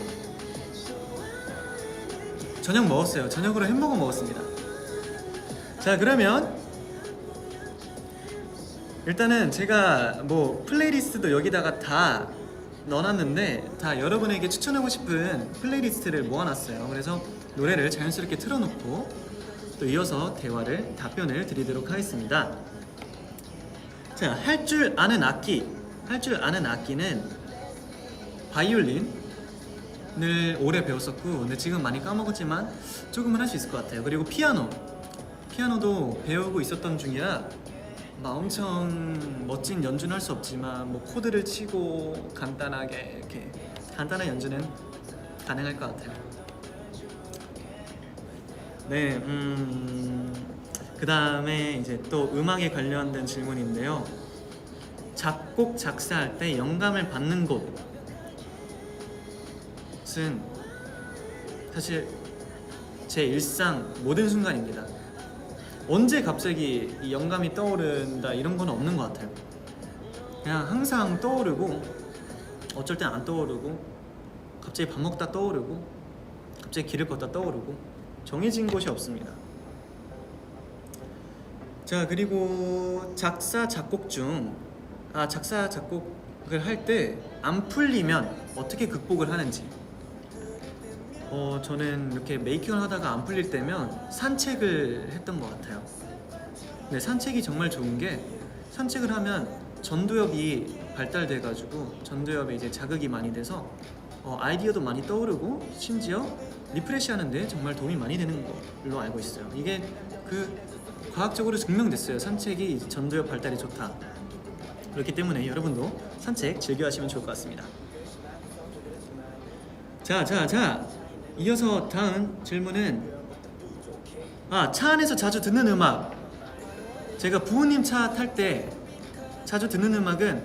저녁 먹었어요. 저녁으로 햄버거 먹었습니다. 자, 그러면 일단은 제가 뭐 플레이리스트도 여기다가 다 넣어놨는데 다 여러분에게 추천하고 싶은 플레이리스트를 모아놨어요. 그래서 노래를 자연스럽게 틀어놓고 또 이어서 답변을 드리도록 하겠습니다. 자, 할 줄 아는 악기는 바이올린을 오래 배웠었고 근데 지금 많이 까먹었지만 조금은 할 수 있을 것 같아요. 그리고 피아노도 배우고 있었던 중이라 막 엄청 멋진 연주는 할 수 없지만 뭐 코드를 치고 간단하게 이렇게 간단한 연주는 가능할 것 같아요. 네, 그 다음에 이제 또 음악에 관련된 질문인데요. 작곡 작사할 때 영감을 받는 곳은 사실 제 일상 모든 순간입니다. 언제 갑자기 이 영감이 떠오른다 이런 건 없는 것 같아요. 그냥 항상 떠오르고 어쩔 땐 안 떠오르고 갑자기 밥 먹다 떠오르고 갑자기 길을 걷다 떠오르고 정해진 곳이 없습니다. 자, 그리고 작사 작곡을 할 때 안 풀리면 어떻게 극복을 하는지. 저는 이렇게 메이킹을 하다가 안 풀릴 때면 산책을 했던 것 같아요. 근데 산책이 정말 좋은 게 산책을 하면 전두엽이 발달돼가지고 전두엽에 이제 자극이 많이 돼서 아이디어도 많이 떠오르고 심지어 리프레시 하는데 정말 도움이 많이 되는 걸로 알고 있어요. 이게 과학적으로 증명됐어요. 산책이 전두엽 발달에 좋다. 그렇기 때문에 여러분도 산책 즐겨 하시면 좋을 것 같습니다. 자, 이어서 다음 질문은 아, 차 안에서 자주 듣는 음악. 제가 부모님 차 탈 때 자주 듣는 음악은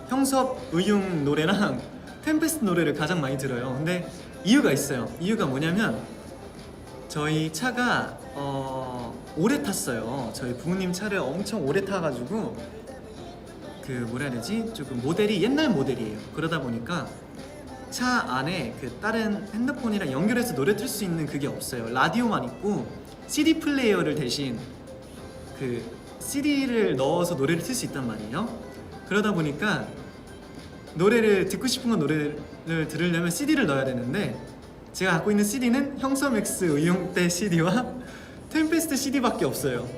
형섭 의용 노래랑 템페스트 노래를 가장 많이 들어요. 근데 이유가 있어요. 이유가 뭐냐면 저희 차가 오래 탔어요. 저희 부모님 차를 엄청 오래 타가지고 그 뭐라 해야 되지? 조금 모델이 옛날 모델이에요. 그러다 보니까 차 안에 그 다른 핸드폰이랑 연결해서 노래 틀 수 있는 그게 없어요. 라디오만 있고 CD 플레이어를 대신 그 CD를 넣어서 노래를 틀 수 있단 말이에요. 그러다 보니까 노래를 듣고 싶은 건 노래를 들으려면 CD를 넣어야 되는데 제가 갖고 있는 CD는 형서맥스 의용대 CD와 템페스트 CD밖에 없어요.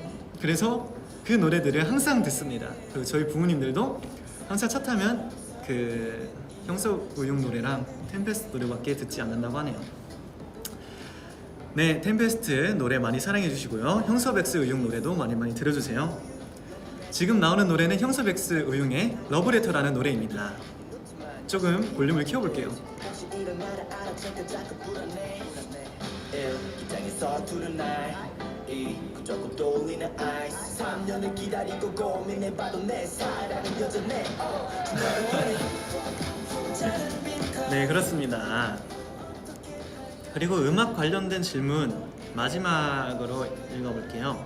그래서 그 노래들을 항상 듣습니다. 그리고 저희 부모님들도 항상 차 타면 그 형서 의용 노래랑 템페스트 노래밖에 듣지 않는다고 하네요. 네, 템페스트 노래 많이 사랑해 주시고요. 형서백스 의용 노래도 많이 들어주세요. 지금 나오는 노래는 형서백스 의용의 러브레터라는 노래입니다. 조금 볼륨을 키워볼게요. 네, 그렇습니다. 그리고 음악 관련된 질문 마지막으로 읽어볼게요.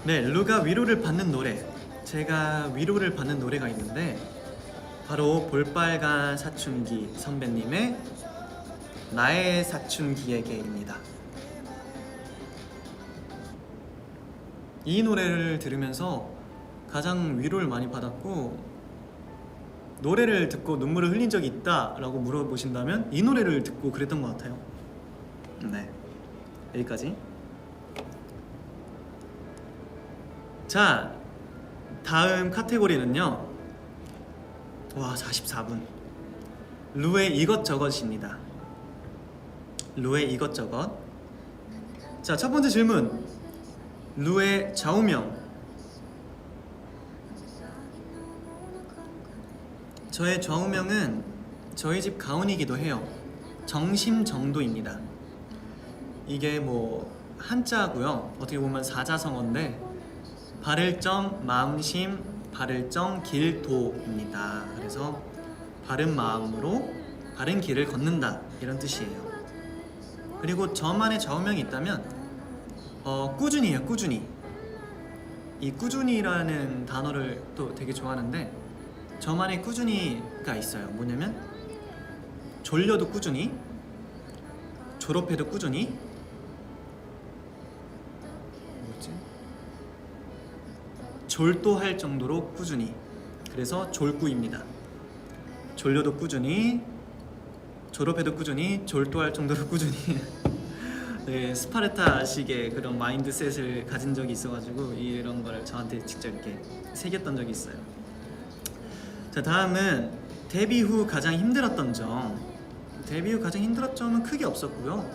네, 루가 위로를 받는 노래. 제가 위로를 받는 노래가 있는데 바로 볼빨간 사춘기 선배님의 나의 사춘기에게입니다. 이 노래를 들으면서 가장 위로를 많이 받았고, 노래를 듣고 눈물을 흘린 적이 있다 라고 물어보신다면 이 노래를 듣고 그랬던 것 같아요. 네, 여기까지. 자, 다음 카테고리는요, 와, 44분. 루의 이것저것입니다. 루의 이것저것. 자, 첫 번째 질문. 루의 좌우명. 저의 좌우명은 저희 집 가훈이기도 해요. 정심정도입니다. 이게 뭐 한자고요. 어떻게 보면 사자성어인데 바를점 마음심 바를점 길도입니다. 그래서 바른 마음으로 바른 길을 걷는다, 이런 뜻이에요. 그리고 저만의 좌우명이 있다면 꾸준히예요. 꾸준히. 이 꾸준히라는 단어를 또 되게 좋아하는데 저만의 꾸준히가 있어요. 뭐냐면 졸려도 꾸준히, 졸업해도 꾸준히, 뭐지? 졸도할 정도로 꾸준히. 그래서 졸꾸입니다. 졸려도 꾸준히, 졸업해도 꾸준히, 졸도할 정도로 꾸준히. 네, 스파르타식의 그런 마인드셋을 가진 적이 있어가지고 이런 걸 저한테 직접 이렇게 새겼던 적이 있어요. 자, 다음은 데뷔 후 가장 힘들었던 점. 데뷔 후 가장 힘들었던 점은 크게 없었고요.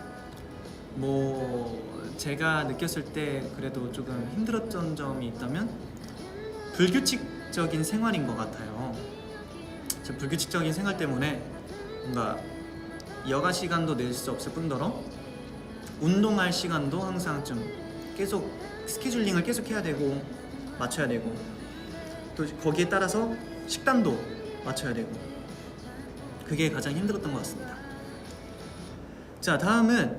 뭐 제가 느꼈을 때 그래도 조금 힘들었던 점이 있다면 불규칙적인 생활인 것 같아요. 저 불규칙적인 생활 때문에 뭔가 여가 시간도 낼 수 없을 뿐더러 운동할 시간도 항상 좀 계속 스케줄링을 계속 해야 되고 맞춰야 되고, 또 거기에 따라서 식단도 맞춰야 되고, 그게 가장 힘들었던 것 같습니다. 자, 다음은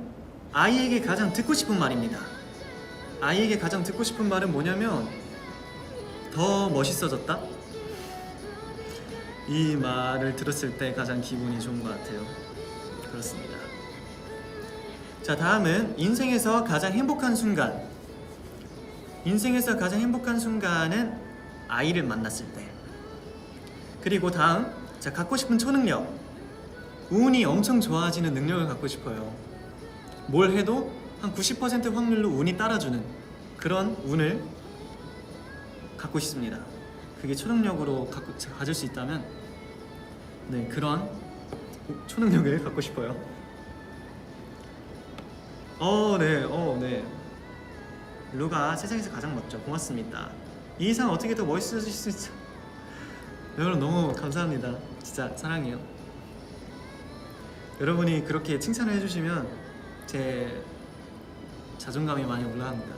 아이에게 가장 듣고 싶은 말입니다. 아이에게 가장 듣고 싶은 말은 뭐냐면 더 멋있어졌다? 이 말을 들었을 때 가장 기분이 좋은 것 같아요. 그렇습니다. 자, 다음은 인생에서 가장 행복한 순간. 인생에서 가장 행복한 순간은 아이를 만났을 때. 그리고 다음, 자, 갖고 싶은 초능력. 운이 엄청 좋아지는 능력을 갖고 싶어요. 뭘 해도 한 90% 확률로 운이 따라주는 그런 운을 갖고 싶습니다. 그게 초능력으로 가질 수 있다면, 네, 그런 초능력을 갖고 싶어요. 네. 루가 세상에서 가장 멋져. 고맙습니다. 이 이상 어떻게 더 멋있어질 수 있어? 여러분 너무 감사합니다. 진짜 사랑해요. 여러분이 그렇게 칭찬을 해주시면 제 자존감이 많이 올라갑니다.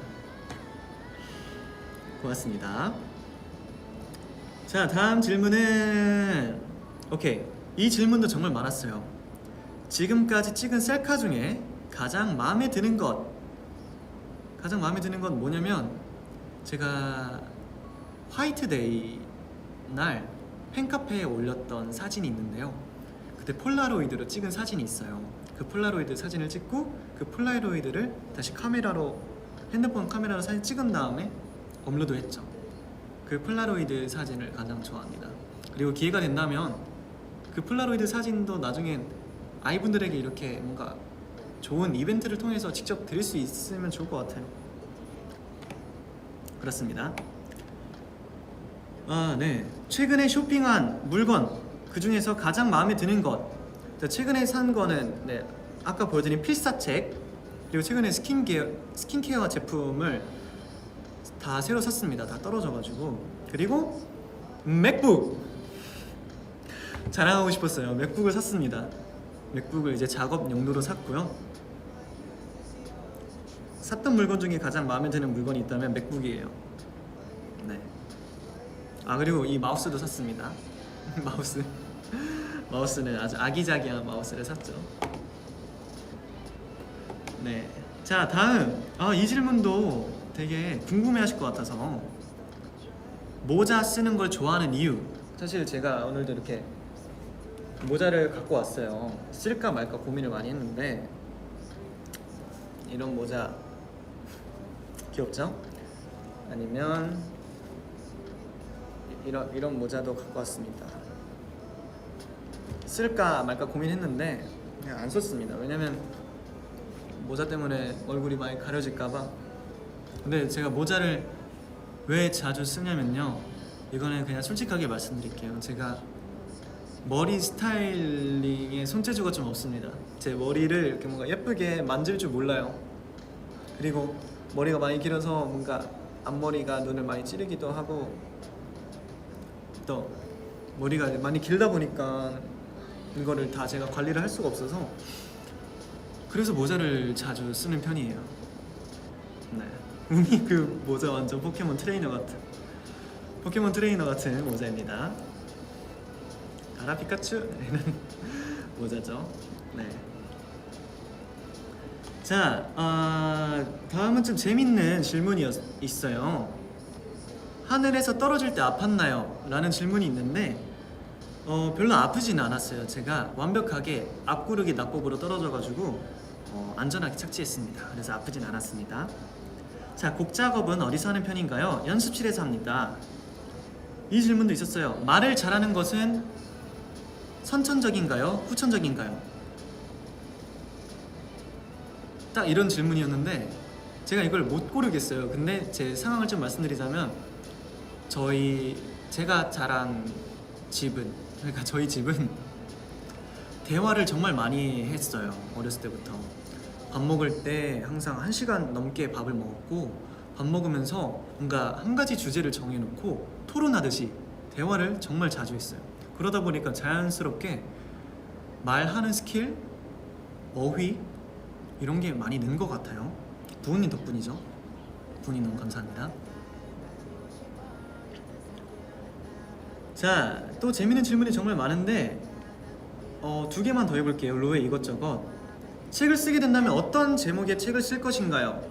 고맙습니다. 자, 다음 질문은 오케이. 이 질문도 정말 많았어요. 지금까지 찍은 셀카 중에 가장 마음에 드는 건 뭐냐면, 제가 화이트데이 날 팬카페에 올렸던 사진이 있는데요. 그때 폴라로이드로 찍은 사진이 있어요. 그 폴라로이드 사진을 찍고 그 폴라로이드를 다시 핸드폰 카메라로 사진 찍은 다음에 업로드했죠. 그 폴라로이드 사진을 가장 좋아합니다. 그리고 기회가 된다면 그 폴라로이드 사진도 나중에 아이분들에게 이렇게 뭔가 좋은 이벤트를 통해서 직접 드릴 수 있으면 좋을 것 같아요. 그렇습니다. 네. 최근에 쇼핑한 물건, 그 중에서 가장 마음에 드는 것. 최근에 산 거는 아까 보여드린 필사책, 그리고 최근에 스킨케어 제품을 다 새로 샀습니다. 다 떨어져가지고. 그리고 맥북! 자랑하고 싶었어요. 맥북을 샀습니다. 맥북을 이제 작업 용도로 샀고요. 샀던 물건 중에 가장 마음에 드는 물건이 있다면 맥북이에요. 네. 그리고 이 마우스도 샀습니다. 마우스는 아주 아기자기한 마우스를 샀죠. 네. 자, 다음. 이 질문도 되게 궁금해하실 것 같아서, 모자 쓰는 걸 좋아하는 이유. 사실 제가 오늘도 이렇게 모자를 갖고 왔어요. 쓸까 말까 고민을 많이 했는데, 이런 모자 귀엽죠? 아니면 이런 모자도 갖고 왔습니다. 쓸까 말까 고민했는데 그냥 안 썼습니다. 왜냐면 모자 때문에 얼굴이 많이 가려질까봐. 근데 제가 모자를 왜 자주 쓰냐면요, 이거는 그냥 솔직하게 말씀드릴게요. 제가 머리 스타일링에 손재주가 좀 없습니다. 제 머리를 이렇게 뭔가 예쁘게 만질 줄 몰라요. 그리고 머리가 많이 길어서 뭔가 앞머리가 눈을 많이 찌르기도 하고, 또 머리가 많이 길다 보니까 이거를 다 제가 관리를 할 수가 없어서, 그래서 모자를 자주 쓰는 편이에요. 네. 우미 그 모자 완전 포켓몬 트레이너 같은 모자입니다. 가라 피카츄! 모자죠. 네. 자, 다음은 좀 재밌는 질문이 있어요. 하늘에서 떨어질 때 아팠나요? 라는 질문이 있는데, 별로 아프지는 않았어요. 제가 완벽하게 앞구르기 낙법으로 떨어져가지고 안전하게 착지했습니다. 그래서 아프진 않았습니다. 자, 곡 작업은 어디서 하는 편인가요? 연습실에서 합니다. 이 질문도 있었어요. 말을 잘하는 것은 선천적인가요? 후천적인가요? 딱 이런 질문이었는데 제가 이걸 못 고르겠어요. 근데 제 상황을 좀 말씀드리자면, 제가 자란 집은, 그러니까 저희 집은 대화를 정말 많이 했어요. 어렸을 때부터 밥 먹을 때 항상 1시간 넘게 밥을 먹었고, 밥 먹으면서 뭔가 한 가지 주제를 정해놓고 토론하듯이 대화를 정말 자주 했어요. 그러다 보니까 자연스럽게 말하는 스킬, 어휘 이런 게 많이 는 것 같아요. 부모님 덕분이죠. 부모님 너무 감사합니다. 자, 또 재밌는 질문이 정말 많은데 2개만 더 해볼게요. 로에 이것저것. 책을 쓰게 된다면 어떤 제목의 책을 쓸 것인가요?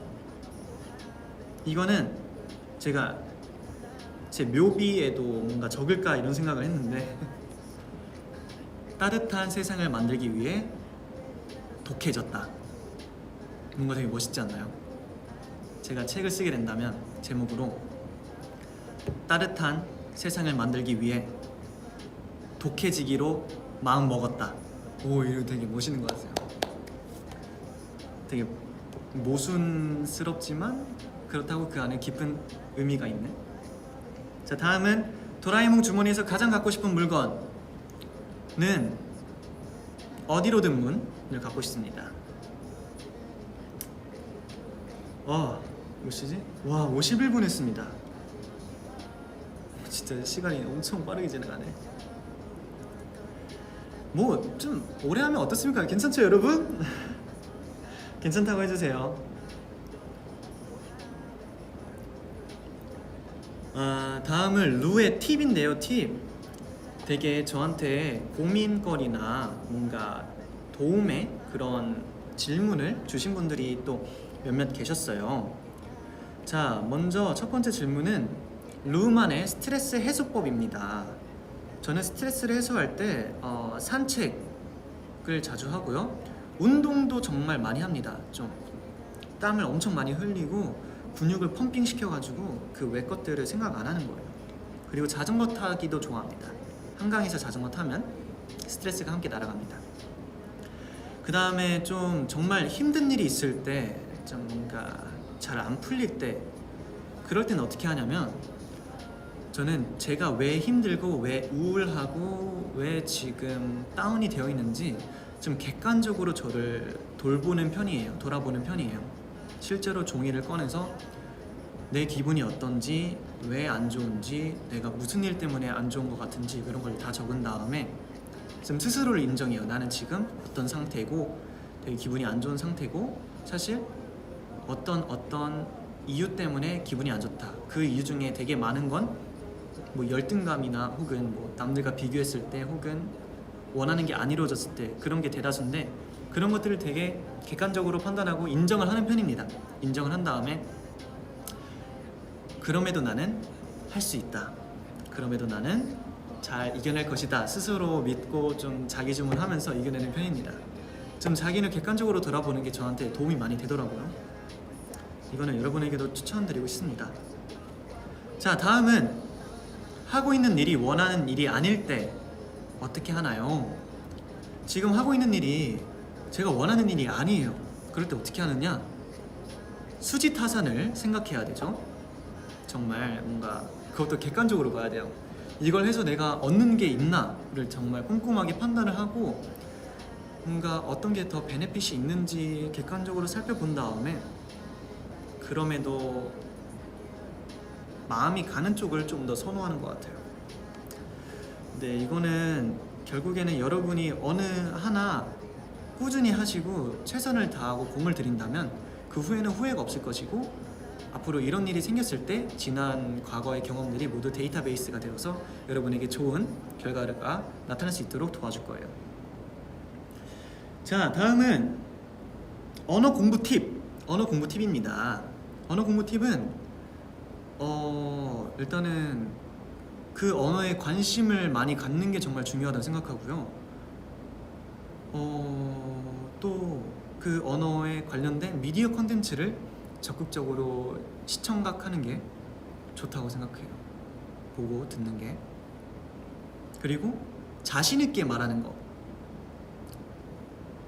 이거는 제가 제 묘비에도 뭔가 적을까 이런 생각을 했는데 따뜻한 세상을 만들기 위해 독해졌다. 뭔가 되게 멋있지 않나요? 제가 책을 쓰게 된다면 제목으로 따뜻한 세상을 만들기 위해 독해지기로 마음 먹었다. 오, 이거 되게 멋있는 것 같아요. 되게 모순스럽지만 그렇다고 그 안에 깊은 의미가 있는. 자, 다음은 도라에몽 주머니에서 가장 갖고 싶은 물건은 어디로든 문을 갖고 싶습니다. 몇 시지? 와, 51분 했습니다. 진짜 시간이 엄청 빠르게 지나가네. 뭐 좀 오래 하면 어떻습니까? 괜찮죠, 여러분? 괜찮다고 해주세요. 다음은 루의 팁인데요. 팁. 되게 저한테 고민거리나 뭔가 도움의 그런 질문을 주신 분들이 또 몇몇 계셨어요. 자, 먼저 첫 번째 질문은 루만의 스트레스 해소법입니다. 저는 스트레스를 해소할 때 산책을 자주 하고요. 운동도 정말 많이 합니다. 좀 땀을 엄청 많이 흘리고 근육을 펌핑 시켜가지고 그 외 것들을 생각 안 하는 거예요. 그리고 자전거 타기도 좋아합니다. 한강에서 자전거 타면 스트레스가 함께 날아갑니다. 그 다음에 좀 정말 힘든 일이 있을 때, 좀 뭔가 잘 안 풀릴 때, 그럴 때는 어떻게 하냐면 저는 제가 왜 힘들고 왜 우울하고 왜 지금 다운이 되어 있는지 좀 객관적으로 저를 돌아보는 편이에요. 실제로 종이를 꺼내서 내 기분이 어떤지, 왜 안 좋은지, 내가 무슨 일 때문에 안 좋은 것 같은지 그런 걸 다 적은 다음에 좀 스스로를 인정해요. 나는 지금 어떤 상태고 되게 기분이 안 좋은 상태고 사실 어떤 이유 때문에 기분이 안 좋다. 그 이유 중에 되게 많은 건 뭐 열등감이나 혹은 뭐 남들과 비교했을 때 혹은 원하는 게 안 이루어졌을 때 그런 게 대다수인데 그런 것들을 되게 객관적으로 판단하고 인정을 하는 편입니다. 인정을 한 다음에 그럼에도 나는 할 수 있다. 그럼에도 나는 잘 이겨낼 것이다. 스스로 믿고 좀 자기주문하면서 이겨내는 편입니다. 좀 자기를 객관적으로 돌아보는 게 저한테 도움이 많이 되더라고요. 이거는 여러분에게도 추천드리고 싶습니다. 자, 다음은 하고 있는 일이 원하는 일이 아닐 때 어떻게 하나요? 지금 하고 있는 일이 제가 원하는 일이 아니에요. 그럴 때 어떻게 하느냐? 수지타산을 생각해야 되죠. 정말 뭔가 그것도 객관적으로 봐야 돼요. 이걸 해서 내가 얻는 게 있나를 정말 꼼꼼하게 판단을 하고 뭔가 어떤 게 더 베네핏이 있는지 객관적으로 살펴본 다음에 그럼에도 마음이 가는 쪽을 좀 더 선호하는 것 같아요. 근데 이거는 결국에는 여러분이 어느 하나 꾸준히 하시고 최선을 다하고 공을 들인다면 그 후에는 후회가 없을 것이고 앞으로 이런 일이 생겼을 때 지난 과거의 경험들이 모두 데이터베이스가 되어서 여러분에게 좋은 결과가 나타날 수 있도록 도와줄 거예요. 자, 다음은 언어 공부 팁입니다. 언어 공부 팁은 일단은 그 언어에 관심을 많이 갖는 게 정말 중요하다고 생각하고요. 또 그 언어에 관련된 미디어 컨텐츠를 적극적으로 시청각하는 게 좋다고 생각해요. 보고 듣는 게. 그리고 자신 있게 말하는 거.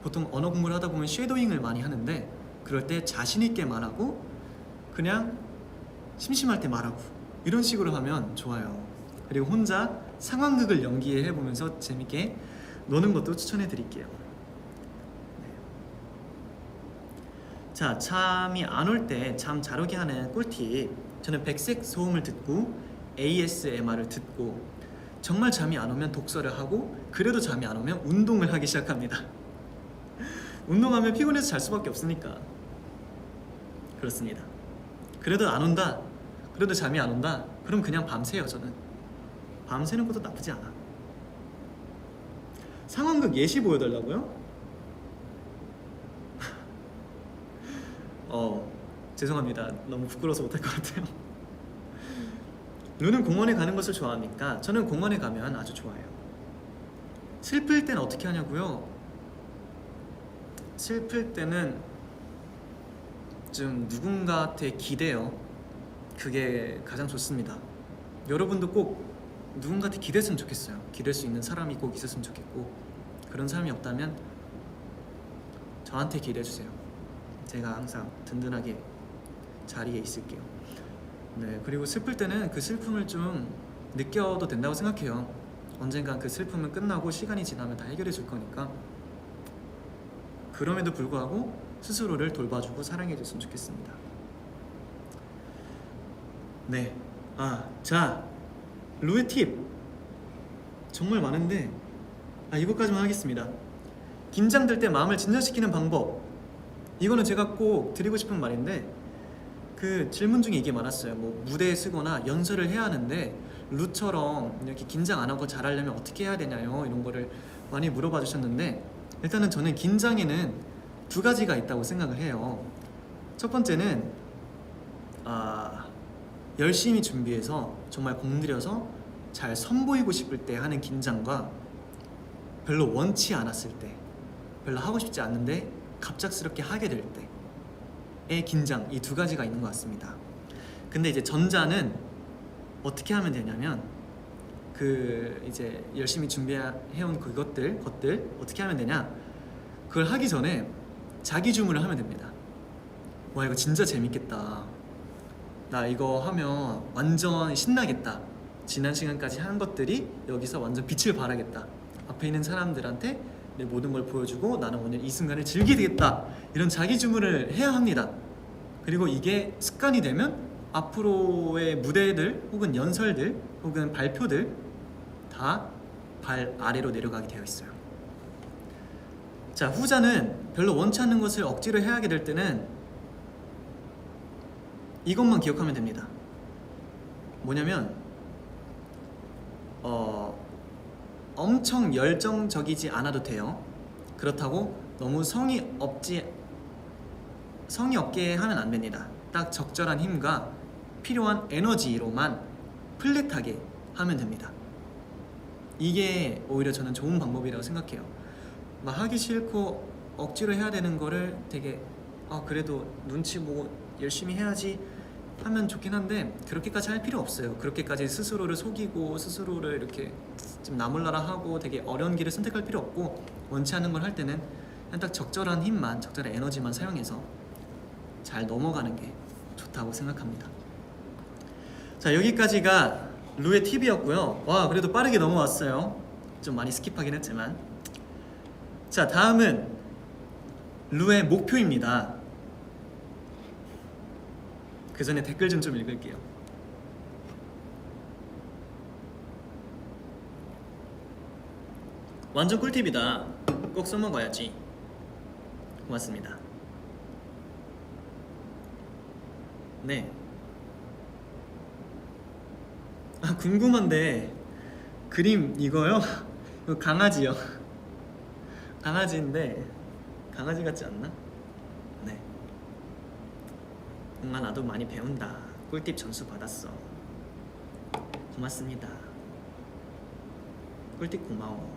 보통 언어 공부를 하다 보면 쉐도잉을 많이 하는데 그럴 때 자신 있게 말하고 그냥 심심할 때 말하고 이런 식으로 하면 좋아요. 그리고 혼자 상황극을 연기해 보면서 재밌게 노는 것도 추천해 드릴게요. 자, 잠이 안 올 때 잠 잘 오게 하는 꿀팁. 저는 백색 소음을 듣고 ASMR을 듣고 정말 잠이 안 오면 독서를 하고 그래도 잠이 안 오면 운동을 하기 시작합니다. 운동하면 피곤해서 잘 수밖에 없으니까 그렇습니다. 그래도 안 온다, 그래도 잠이 안 온다, 그럼 그냥 밤새요. 저는 밤새는 것도 나쁘지 않아. 상황극 예시 보여달라고요? 죄송합니다. 너무 부끄러워서 못할 것 같아요. 루는 공원에 가는 것을 좋아하니까 저는 공원에 가면 아주 좋아해요. 슬플 때는 어떻게 하냐고요? 슬플 때는 좀 누군가한테 기대요. 그게 가장 좋습니다. 여러분도 꼭 누군가한테 기댔으면 좋겠어요. 기댈 수 있는 사람이 꼭 있었으면 좋겠고 그런 사람이 없다면 저한테 기대해주세요. 제가 항상 든든하게 자리에 있을게요. 네, 그리고 슬플 때는 그 슬픔을 좀 느껴도 된다고 생각해요. 언젠간 그 슬픔은 끝나고 시간이 지나면 다 해결해 줄 거니까 그럼에도 불구하고 스스로를 돌봐주고 사랑해 줬으면 좋겠습니다. 네, 자, 루의 팁 정말 많은데 이것까지만 하겠습니다. 긴장될 때 마음을 진정시키는 방법. 이거는 제가 꼭 드리고 싶은 말인데 그 질문 중에 이게 많았어요. 뭐 무대에 서거나 연설을 해야 하는데 루처럼 이렇게 긴장 안 하고 잘하려면 어떻게 해야 되냐요? 이런 거를 많이 물어봐 주셨는데, 일단은 저는 긴장에는 두 가지가 있다고 생각을 해요. 첫 번째는 열심히 준비해서 정말 공들여서 잘 선보이고 싶을 때 하는 긴장과 별로 원치 않았을 때, 별로 하고 싶지 않는데 갑작스럽게 하게 될 때의 긴장, 이 두 가지가 있는 것 같습니다. 근데 이제 전자는 어떻게 하면 되냐면, 그 이제 열심히 준비해온 것들 어떻게 하면 되냐, 그걸 하기 전에 자기 주문을 하면 됩니다. 와, 이거 진짜 재밌겠다, 나 이거 하면 완전 신나겠다, 지난 시간까지 한 것들이 여기서 완전 빛을 발하겠다, 앞에 있는 사람들한테 내 모든 걸 보여주고 나는 오늘 이 순간을 즐기게 되겠다, 이런 자기 주문을 해야 합니다. 그리고 이게 습관이 되면 앞으로의 무대들 혹은 연설들 혹은 발표들 다 발 아래로 내려가게 되어 있어요. 자, 후자는 별로 원치 않는 것을 억지로 해야 하게 될 때는 이것만 기억하면 됩니다. 뭐냐면 엄청 열정적이지 않아도 돼요. 그렇다고 너무 성의 없게 하면 안 됩니다. 딱 적절한 힘과 필요한 에너지로만 플랫하게 하면 됩니다. 이게 오히려 저는 좋은 방법이라고 생각해요. 막 하기 싫고 억지로 해야 되는 거를 되게 그래도 눈치 보고 열심히 해야지 하면 좋긴 한데, 그렇게까지 할 필요 없어요. 그렇게까지 스스로를 속이고 스스로를 이렇게 좀 나몰라라 하고 되게 어려운 길을 선택할 필요 없고, 원치 않는 걸 할 때는 그냥 딱 적절한 힘만, 적절한 에너지만 사용해서 잘 넘어가는 게 좋다고 생각합니다. 자, 여기까지가 루의 팁이었고요. 와, 그래도 빠르게 넘어왔어요. 좀 많이 스킵하긴 했지만. 자, 다음은 루의 목표입니다. 그 전에 댓글 좀 읽을게요. 완전 꿀팁이다, 꼭 써먹어야지. 고맙습니다. 네. 궁금한데 그림 이거요? 이거 강아지요. 강아지인데 강아지 같지 않나? 네. 엄마 나도 많이 배운다. 꿀팁 점수 받았어. 고맙습니다. 꿀팁 고마워.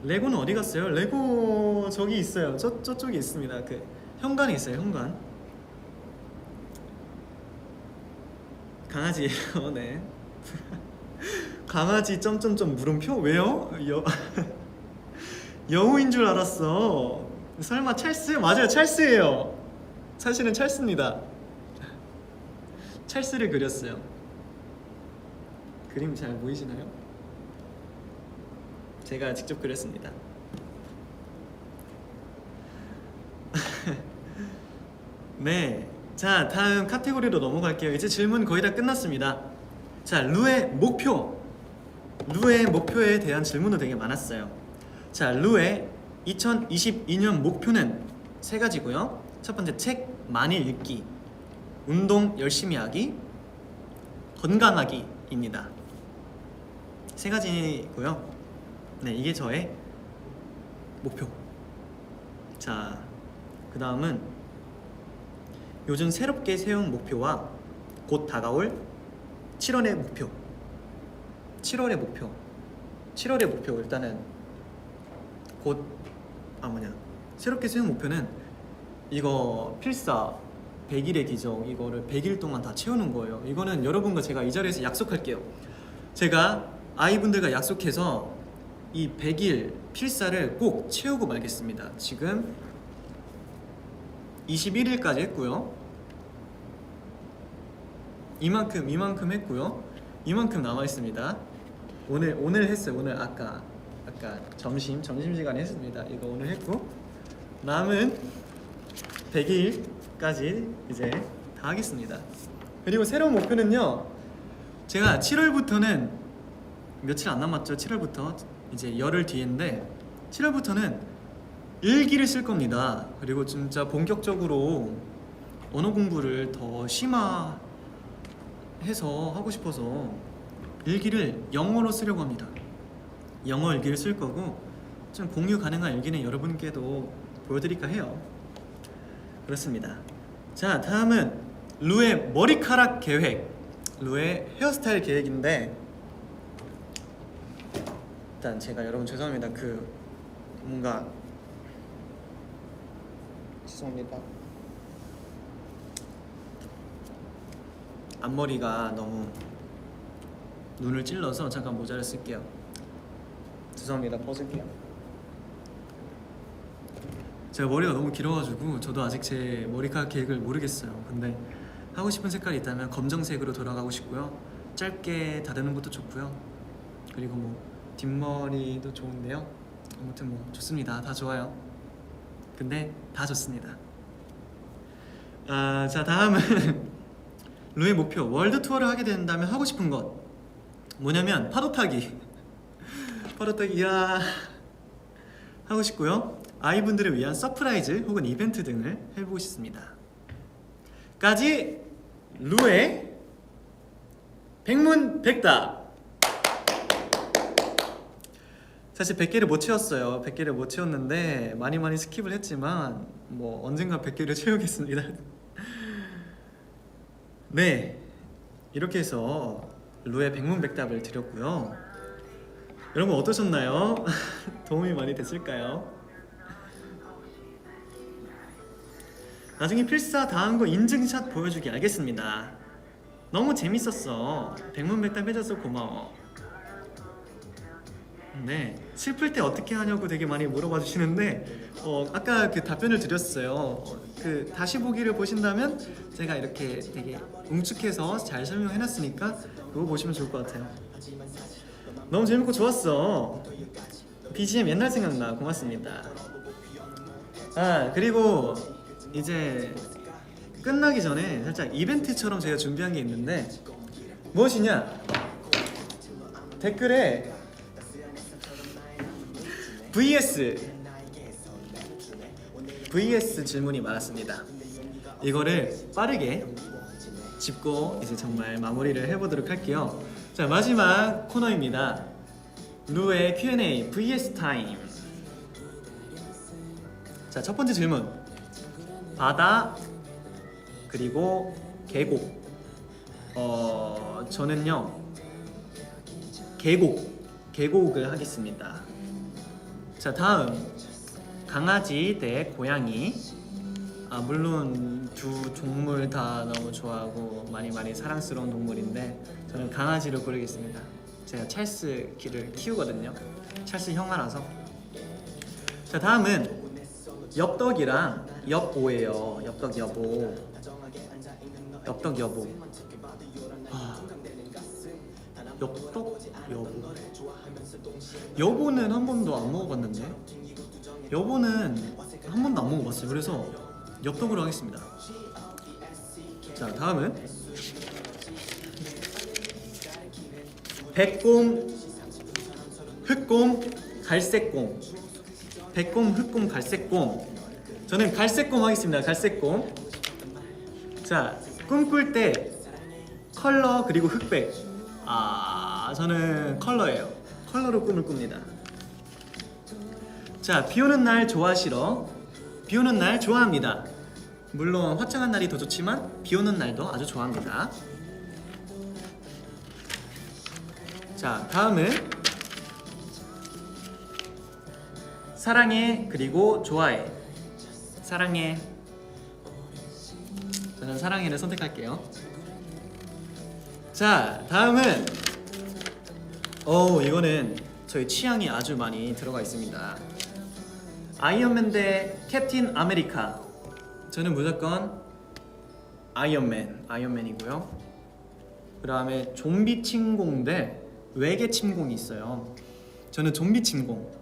레고는 어디 갔어요? 레고 저기 있어요. 저쪽에 있습니다. 그 현관에 있어요. 현관. 강아지예요. 네. 강아지 점점점 물음표? 왜요? 여우인 줄 알았어. 설마 찰스? 맞아요, 찰스예요. 사실은 찰스입니다. 찰스를 그렸어요. 그림 잘 보이시나요? 제가 직접 그렸습니다. 네. 자, 다음 카테고리로 넘어갈게요. 이제 질문 거의 다 끝났습니다. 자, 루의 목표에 대한 질문도 되게 많았어요. 자, 루의 2022년 목표는 세 가지고요. 첫 번째, 책 많이 읽기, 운동 열심히 하기, 건강하기입니다. 세 가지고요. 네, 이게 저의 목표. 자, 그 다음은 요즘 새롭게 세운 목표와 곧 다가올 7월의 목표. 7월의 목표 일단은 곧 새롭게 세운 목표는 이거 필사 100일의 기적, 이거를 100일 동안 다 채우는 거예요. 이거는 여러분과 제가 이 자리에서 약속할게요. 제가 아이분들과 약속해서 이 100일 필사를 꼭 채우고 말겠습니다. 지금 21일까지 했고요. 이만큼 했고요. 이만큼 남아 있습니다. 오늘 했어요. 오늘 아까 점심시간에 했습니다. 이거 오늘 했고, 남은 100일까지 이제 다 하겠습니다. 그리고 새로운 목표는요, 제가 7월부터는 며칠 안 남았죠. 7월부터 이제 열흘 뒤인데 7월부터는 일기를 쓸 겁니다. 그리고 진짜 본격적으로 언어 공부를 더 심화해서 하고 싶어서 일기를 영어로 쓰려고 합니다. 영어 일기를 쓸 거고 좀 공유 가능한 일기는 여러분께도 보여드릴까 해요. 그렇습니다. 자, 다음은 루의 머리카락 계획, 루의 헤어스타일 계획인데, 일단 제가 여러분 죄송합니다. 뭔가 죄송합니다. 앞머리가 너무 눈을 찔러서 잠깐 모자를 쓸게요. 죄송합니다. 벗을게요. 제가 머리가 너무 길어가지고 저도 아직 제 머리카락 계획을 모르겠어요. 근데 하고 싶은 색깔이 있다면 검정색으로 돌아가고 싶고요. 짧게 다듬는 것도 좋고요. 그리고 뭐 뒷머리도 좋은데요. 아무튼 뭐 좋습니다. 다 좋아요. 근데 다 좋습니다. 자, 다음은 루의 목표, 월드 투어를 하게 된다면 하고 싶은 것 뭐냐면 파도 타기. 파도 타기, 이야, 하고 싶고요. 아이분들을 위한 서프라이즈 혹은 이벤트 등을 해보고 싶습니다. 까지 루의 백문백답. 사실 100개를 못 채웠어요. 100개를 못 채웠는데 많이 스킵을 했지만 뭐 언젠가 100개를 채우겠습니다. 네, 이렇게 해서 루의 백문백답을 드렸고요. 여러분 어떠셨나요? 도움이 많이 됐을까요? 나중에 필사 다 한 거 인증샷 보여주기. 알겠습니다. 너무 재밌었어. 백문백답 해줘서 고마워. 네, 슬플 때 어떻게 하냐고 되게 많이 물어봐 주시는데 아까 그 답변을 드렸어요. 그 다시 보기를 보신다면 제가 이렇게 되게 응축해서 잘 설명해놨으니까 그거 보시면 좋을 것 같아요. 너무 재밌고 좋았어. BGM 옛날 생각나. 고맙습니다. 그리고 이제 끝나기 전에 살짝 이벤트처럼 제가 준비한 게 있는데 무엇이냐? 댓글에 VS 질문이 많았습니다. 이거를 빠르게 짚고 이제 정말 마무리를 해보도록 할게요. 자, 마지막 코너입니다. 루의 Q&A VS 타임. 자, 첫 번째 질문. 바다 그리고 계곡. 저는요 계곡을 하겠습니다. 자, 다음 강아지 대 고양이. 물론 두 동물 다 너무 좋아하고 많이 사랑스러운 동물인데 저는 강아지를 고르겠습니다. 제가 찰스 키를 키우거든요. 찰스 형아라서. 자, 다음은 엽떡이랑 엽오예요. 엽떡 여보. 엽떡 여보. 엽떡 여보. 여보는 한 번도 안 먹어봤는데. 여보는 한 번도 안 먹어봤어요. 그래서 엽떡으로 하겠습니다. 자, 다음은 백곰, 흑곰, 갈색곰. 백곰, 흑곰, 갈색곰. 저는 갈색곰 하겠습니다. 갈색곰. 자, 꿈꿀 때 컬러 그리고 흑백. 저는 컬러예요. 컬러로 꿈을 꿉니다. 자, 비오는 날 좋아 싫어. 비오는 날 좋아합니다. 물론 화창한 날이 더 좋지만 비오는 날도 아주 좋아합니다. 자, 다음은 사랑해 그리고 좋아해. 사랑해. 저는 사랑해를 선택할게요. 자, 다음은 이거는 저희 취향이 아주 많이 들어가 있습니다. 아이언맨 대 캡틴 아메리카. 저는 무조건 아이언맨이고요. 그 다음에 좀비 침공 대 외계 침공이 있어요. 저는 좀비 침공.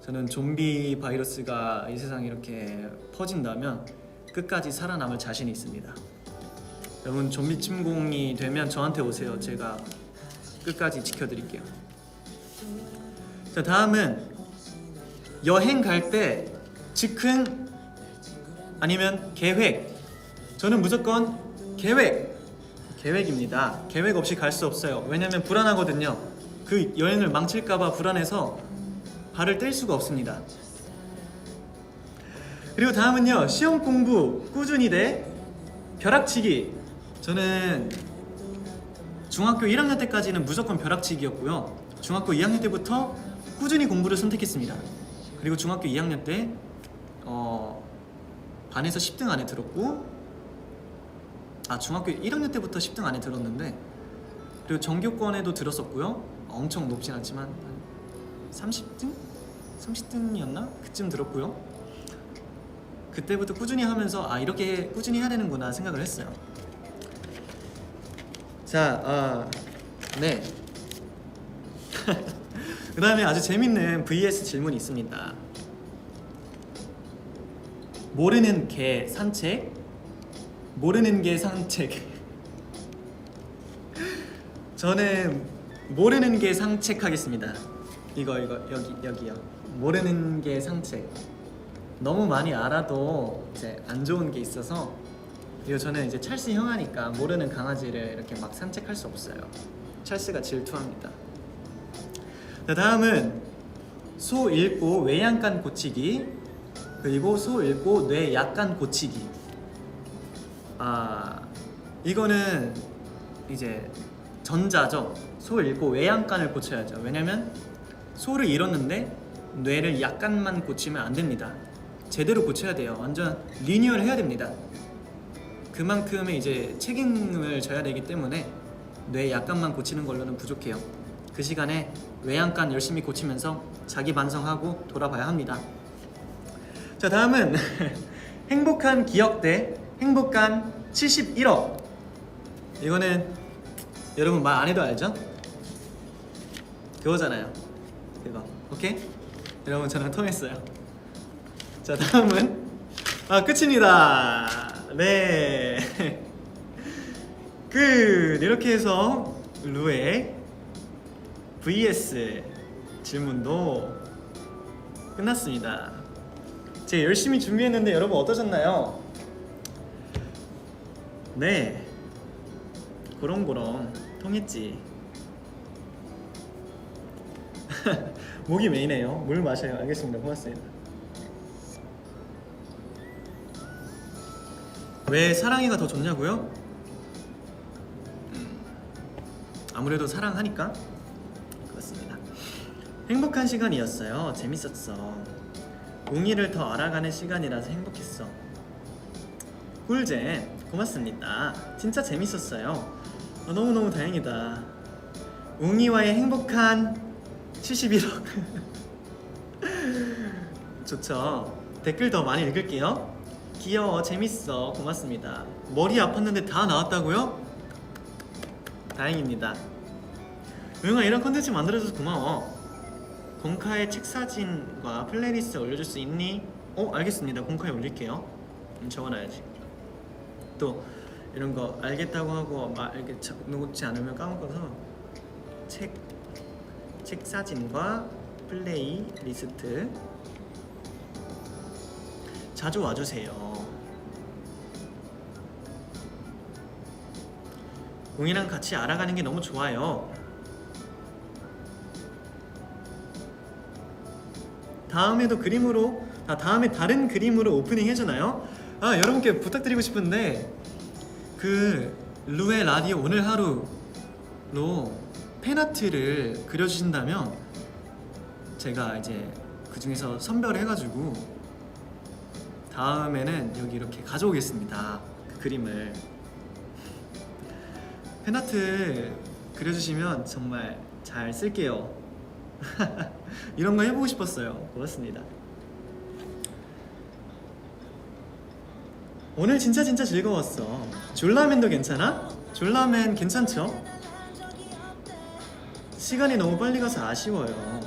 저는 좀비 바이러스가 이 세상에 이렇게 퍼진다면 끝까지 살아남을 자신이 있습니다. 여러분, 좀비 침공이 되면 저한테 오세요. 제가 끝까지 지켜드릴게요. 자, 다음은 여행 갈 때 즉흥 아니면 계획. 저는 무조건 계획입니다. 계획 없이 갈 수 없어요. 왜냐면 불안하거든요. 그 여행을 망칠까봐 불안해서 발을 뗄 수가 없습니다. 그리고 다음은요, 시험 공부 꾸준히 대 벼락치기. 저는 중학교 1학년 때까지는 무조건 벼락치기였고요. 중학교 2학년 때부터 꾸준히 공부를 선택했습니다. 그리고 중학교 2학년 때 반에서 10등 안에 들었고, 중학교 1학년 때부터 10등 안에 들었는데, 그리고 전교권에도 들었었고요. 엄청 높진 않지만 한 30등? 30등이었나? 그쯤 들었고요. 그때부터 꾸준히 하면서 이렇게 꾸준히 해야 되는구나 생각을 했어요. 자, 네. 그 다음에 아주 재밌는 VS 질문이 있습니다. 모르는 개 산책, 모르는 개 산책. 저는 모르는 개 산책하겠습니다. 이거 여기요. 모르는 개 산책. 너무 많이 알아도 이제 안 좋은 게 있어서, 그리고 저는 이제 찰스 형아니까 모르는 강아지를 이렇게 막 산책할 수 없어요. 찰스가 질투합니다. 자, 다음은 소 읽고 외양간 고치기, 그리고 소 읽고 뇌 약간 고치기. 이거는 이제 전자죠. 소 읽고 외양간을 고쳐야죠. 왜냐면 소를 잃었는데 뇌를 약간만 고치면 안 됩니다. 제대로 고쳐야 돼요. 완전 리뉴얼 해야 됩니다. 그만큼의 이제 책임을 져야 되기 때문에 뇌 약간만 고치는 걸로는 부족해요. 그 시간에 외양간 열심히 고치면서 자기 반성하고 돌아봐야 합니다. 자, 다음은 행복한 기억 대 행복한 71억. 이거는 여러분 말 안 해도 알죠? 그거잖아요. 그거. 오케이? 여러분 저랑 통했어요. 자, 다음은 끝입니다. 네. 이렇게 해서 루의 VS 질문도 끝났습니다. 제가 열심히 준비했는데 여러분 어떠셨나요? 네, 고롱고롱 통했지. 목이 메이네요. 물 마셔요. 알겠습니다. 고맙습니다. 왜 사랑이가 더 좋냐고요? 아무래도 사랑하니까. 그렇습니다. 행복한 시간이었어요. 재밌었어. 웅이를 더 알아가는 시간이라서 행복했어. 꿀잼 고맙습니다. 진짜 재밌었어요. 너무너무 다행이다. 웅이와의 행복한 71억. 좋죠. 댓글 더 많이 읽을게요. 귀여워, 재밌어, 고맙습니다. 머리 아팠는데 다 나왔다고요? 다행입니다. 웅아, 이런 컨텐츠 만들어줘서 고마워. 공카에 책 사진과 플레이리스트 올려줄 수 있니? 알겠습니다. 공카에 올릴게요. 적어놔야지. 또 이런 거 알겠다고 하고 이렇게 적어놓지 않으면 까먹어서 책 사진과 플레이리스트 자주 와주세요. 웅이랑 같이 알아가는 게 너무 좋아요. 다음에도 그림으로 다음에 다른 그림으로 오프닝 해주나요? 여러분께 부탁드리고 싶은데 루의 라디오 오늘 하루로 팬아트를 그려주신다면 제가 이제 그 중에서 선별을 해가지고 다음에는 여기 이렇게 가져오겠습니다. 그 그림을. 팬아트 그려주시면 정말 잘 쓸게요. 이런 거 해보고 싶었어요. 고맙습니다. 오늘 진짜 즐거웠어. 졸라맨도 괜찮아? 졸라맨 괜찮죠? 시간이 너무 빨리 가서 아쉬워요.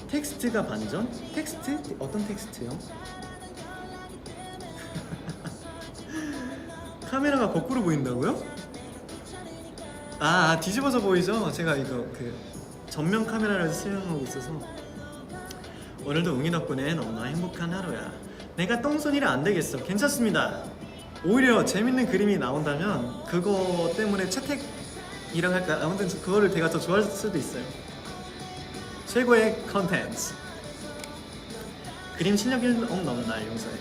텍스트가 반전? 텍스트? 어떤 텍스트요? 카메라가 거꾸로 보인다고요? 뒤집어서 보이죠? 제가 이거 전면 카메라를 사용하고 있어서. 오늘도 웅이 덕분에 너무나 행복한 하루야. 내가 똥손이라 안 되겠어. 괜찮습니다. 오히려 재밌는 그림이 나온다면 그거 때문에 채택이라고 할까? 아무튼 그거를 제가 더 좋아할 수도 있어요. 최고의 컨텐츠. 그림 실력 1억 넘는 날 용서해.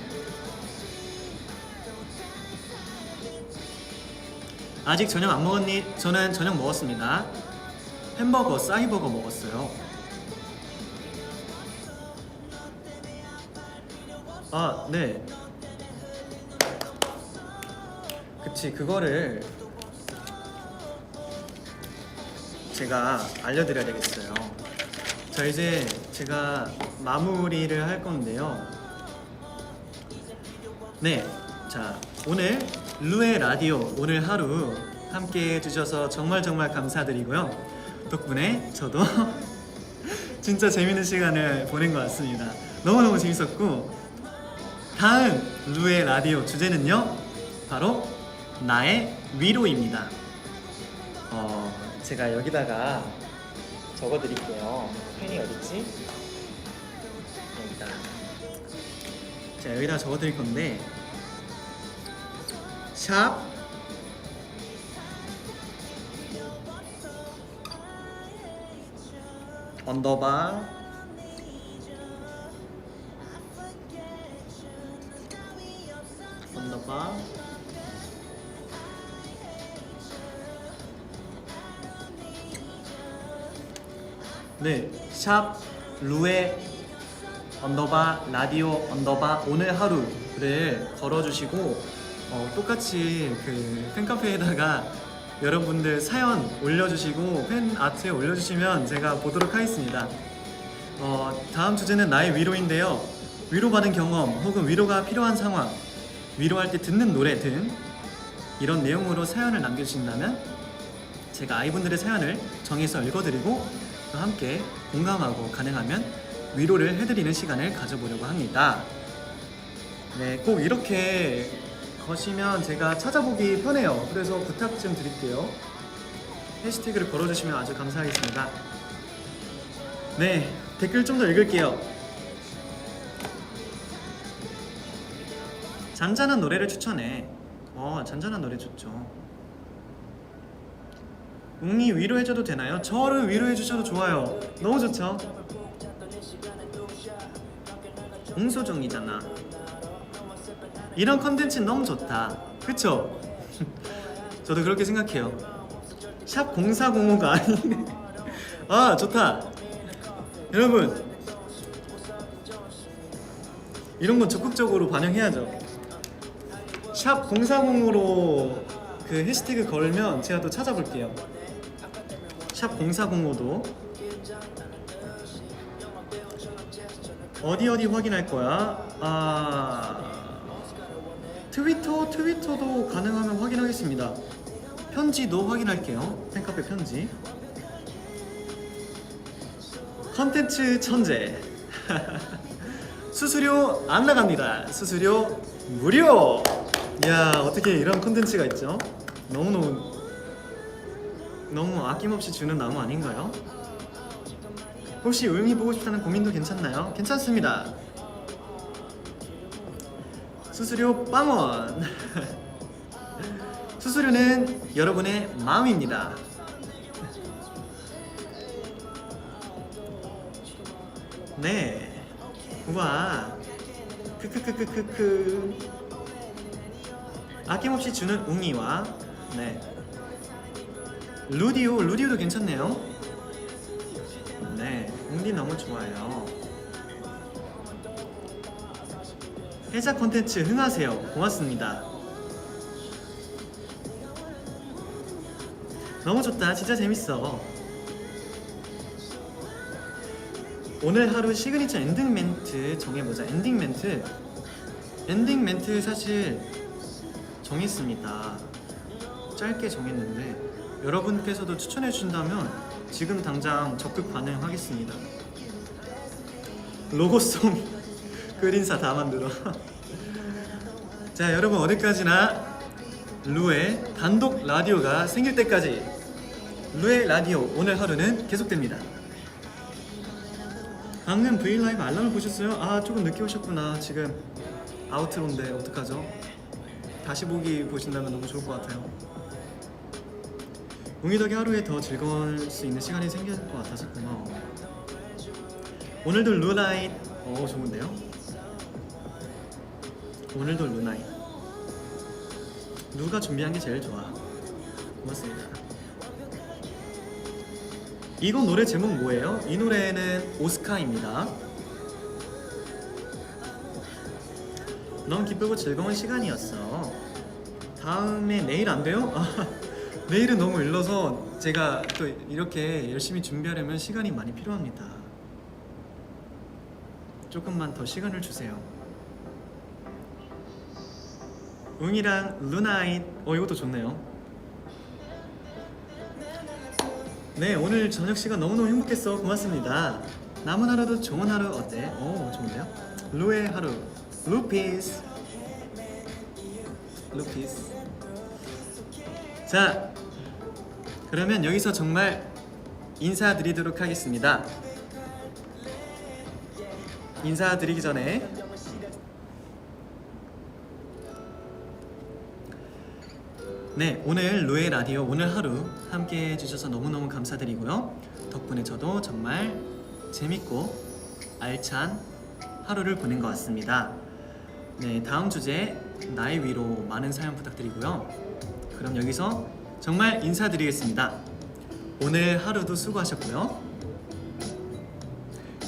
아직 저녁 안 먹었니? 저는 저녁 먹었습니다. 햄버거, 싸이버거 먹었어요. 아, 네. 그치, 그거를 제가 알려드려야 되겠어요. 자, 이제 제가 마무리를 할 건데요. 네, 자, 오늘 루의 라디오 오늘 하루 함께 해주셔서 정말 감사드리고요. 덕분에 저도 진짜 재밌는 시간을 보낸 것 같습니다. 너무너무 재밌었고, 다음 루의 라디오 주제는요, 바로 나의 위로입니다. 제가 여기다가 적어드릴게요. 펜이 어딨지? 여기다. 자, 여기다 적어드릴 건데, 샵 언더바 네, 샵 루에 언더바 라디오 언더바 오늘 하루를 걸어주시고, 똑같이 그 팬카페에다가 여러분들 사연 올려주시고 팬 아트에 올려주시면 제가 보도록 하겠습니다. 다음 주제는 나의 위로인데요. 위로받은 경험 혹은 위로가 필요한 상황, 위로할 때 듣는 노래 등 이런 내용으로 사연을 남겨주신다면 제가 아이분들의 사연을 정해서 읽어드리고 또 함께 공감하고 가능하면 위로를 해드리는 시간을 가져보려고 합니다. 네, 꼭 이렇게 거시면 제가 찾아보기 편해요. 그래서 부탁 좀 드릴게요. 해시태그를 걸어주시면 아주 감사하겠습니다. 네, 댓글 좀 더 읽을게요. 잔잔한 노래를 추천해. 잔잔한 노래 좋죠. 웅이 위로해줘도 되나요? 저를 위로해주셔도 좋아요. 너무 좋죠? 웅소정이잖아. 이런 컨텐츠 너무 좋다. 그쵸? 저도 그렇게 생각해요. 샵 0405가 아니네. 아, 좋다. 여러분, 이런 건 적극적으로 반영해야죠. 샵 0405로 그 해시태그 걸면 제가 또 찾아볼게요. 샵 0405도 어디 확인할 거야? 트위터도 가능하면 확인하겠습니다. 편지도 확인할게요. 팬카페 편지. 컨텐츠 천재. 수수료 안 나갑니다. 수수료 무료. 야, 어떻게 이런 컨텐츠가 있죠? 너무 아낌없이 주는 나무 아닌가요? 혹시 울미 보고 싶다는 고민도 괜찮나요? 괜찮습니다. 수수료 빵원. 수수료는 여러분의 마음입니다. 네. 우와. 크크크크크크. 아낌없이 주는 웅이와 네. 루디오도 괜찮네요. 네, 웅디 너무 좋아요. 해자 콘텐츠 흥하세요. 고맙습니다. 너무 좋다. 진짜 재밌어. 오늘 하루 시그니처 엔딩 멘트 정해보자. 엔딩 멘트 사실 정했습니다. 짧게 정했는데 여러분께서도 추천해 주신다면 지금 당장 적극 반응하겠습니다. 로고송 그린사 다 만들어. 자, 여러분, 어디까지나 루의 단독 라디오가 생길 때까지 루의 라디오 오늘 하루는 계속됩니다. 방금 브이라이브 알람을 보셨어요? 아, 조금 늦게 오셨구나. 지금 아우트로인데 어떡하죠? 다시 보기 보신다면 너무 좋을 것 같아요. 웅이 덕에 하루에 더 즐거울 수 있는 시간이 생길 것 같아서 고마워. 오늘도 루나잇. 좋은데요? 오늘도 루나잇. 누가 준비한 게 제일 좋아. 고맙습니다. 이거 노래 제목 뭐예요? 이 노래는 오스카입니다. 너무 기쁘고 즐거운 시간이었어. 다음에 내일 안 돼요? 내일은 너무 일러서 제가 또 이렇게 열심히 준비하려면 시간이 많이 필요합니다. 조금만 더 시간을 주세요. 웅이랑 루나잇. 이것도 좋네요. 네, 오늘 저녁 시간 너무너무 행복했어. 고맙습니다. 남은 하루도 좋은 하루 어때? 좋은데요? 루의 하루. 루피스. 자, 그러면 여기서 정말 인사드리도록 하겠습니다. 인사드리기 전에 네, 오늘 루의 라디오 오늘 하루 함께 해주셔서 너무너무 감사드리고요. 덕분에 저도 정말 재밌고 알찬 하루를 보낸 것 같습니다. 네, 다음 주제 나의 위로 많은 사연 부탁드리고요. 그럼 여기서 정말 인사드리겠습니다. 오늘 하루도 수고하셨고요.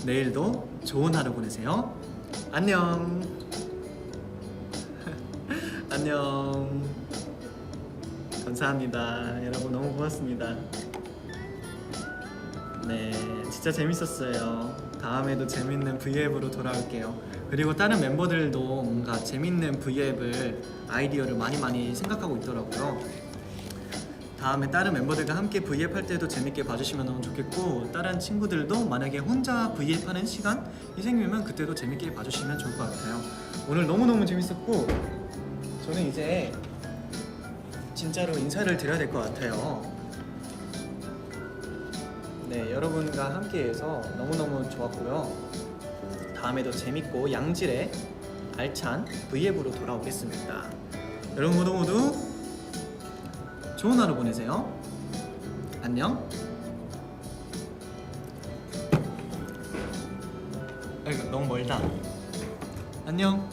내일도 좋은 하루 보내세요. 안녕. 안녕. 감사합니다. 여러분 너무 고맙습니다. 네, 진짜 재밌었어요. 다음에도 재밌는 V앱으로 돌아올게요. 그리고 다른 멤버들도 뭔가 재밌는 V앱을 아이디어를 많이 생각하고 있더라고요. 다음에 다른 멤버들과 함께 V앱 할 때도 재밌게 봐주시면 너무 좋겠고, 다른 친구들도 만약에 혼자 V앱 하는 시간이 생기면 그때도 재밌게 봐주시면 좋을 것 같아요. 오늘 너무너무 재밌었고, 저는 이제 진짜로 인사를 드려야 될 것 같아요. 네, 여러분과 함께해서 너무너무 좋았고요. 다음에도 재밌고 양질의 알찬 V앱으로 돌아오겠습니다. 여러분 모두 좋은 하루 보내세요. 안녕. 이거 너무 멀다. 안녕.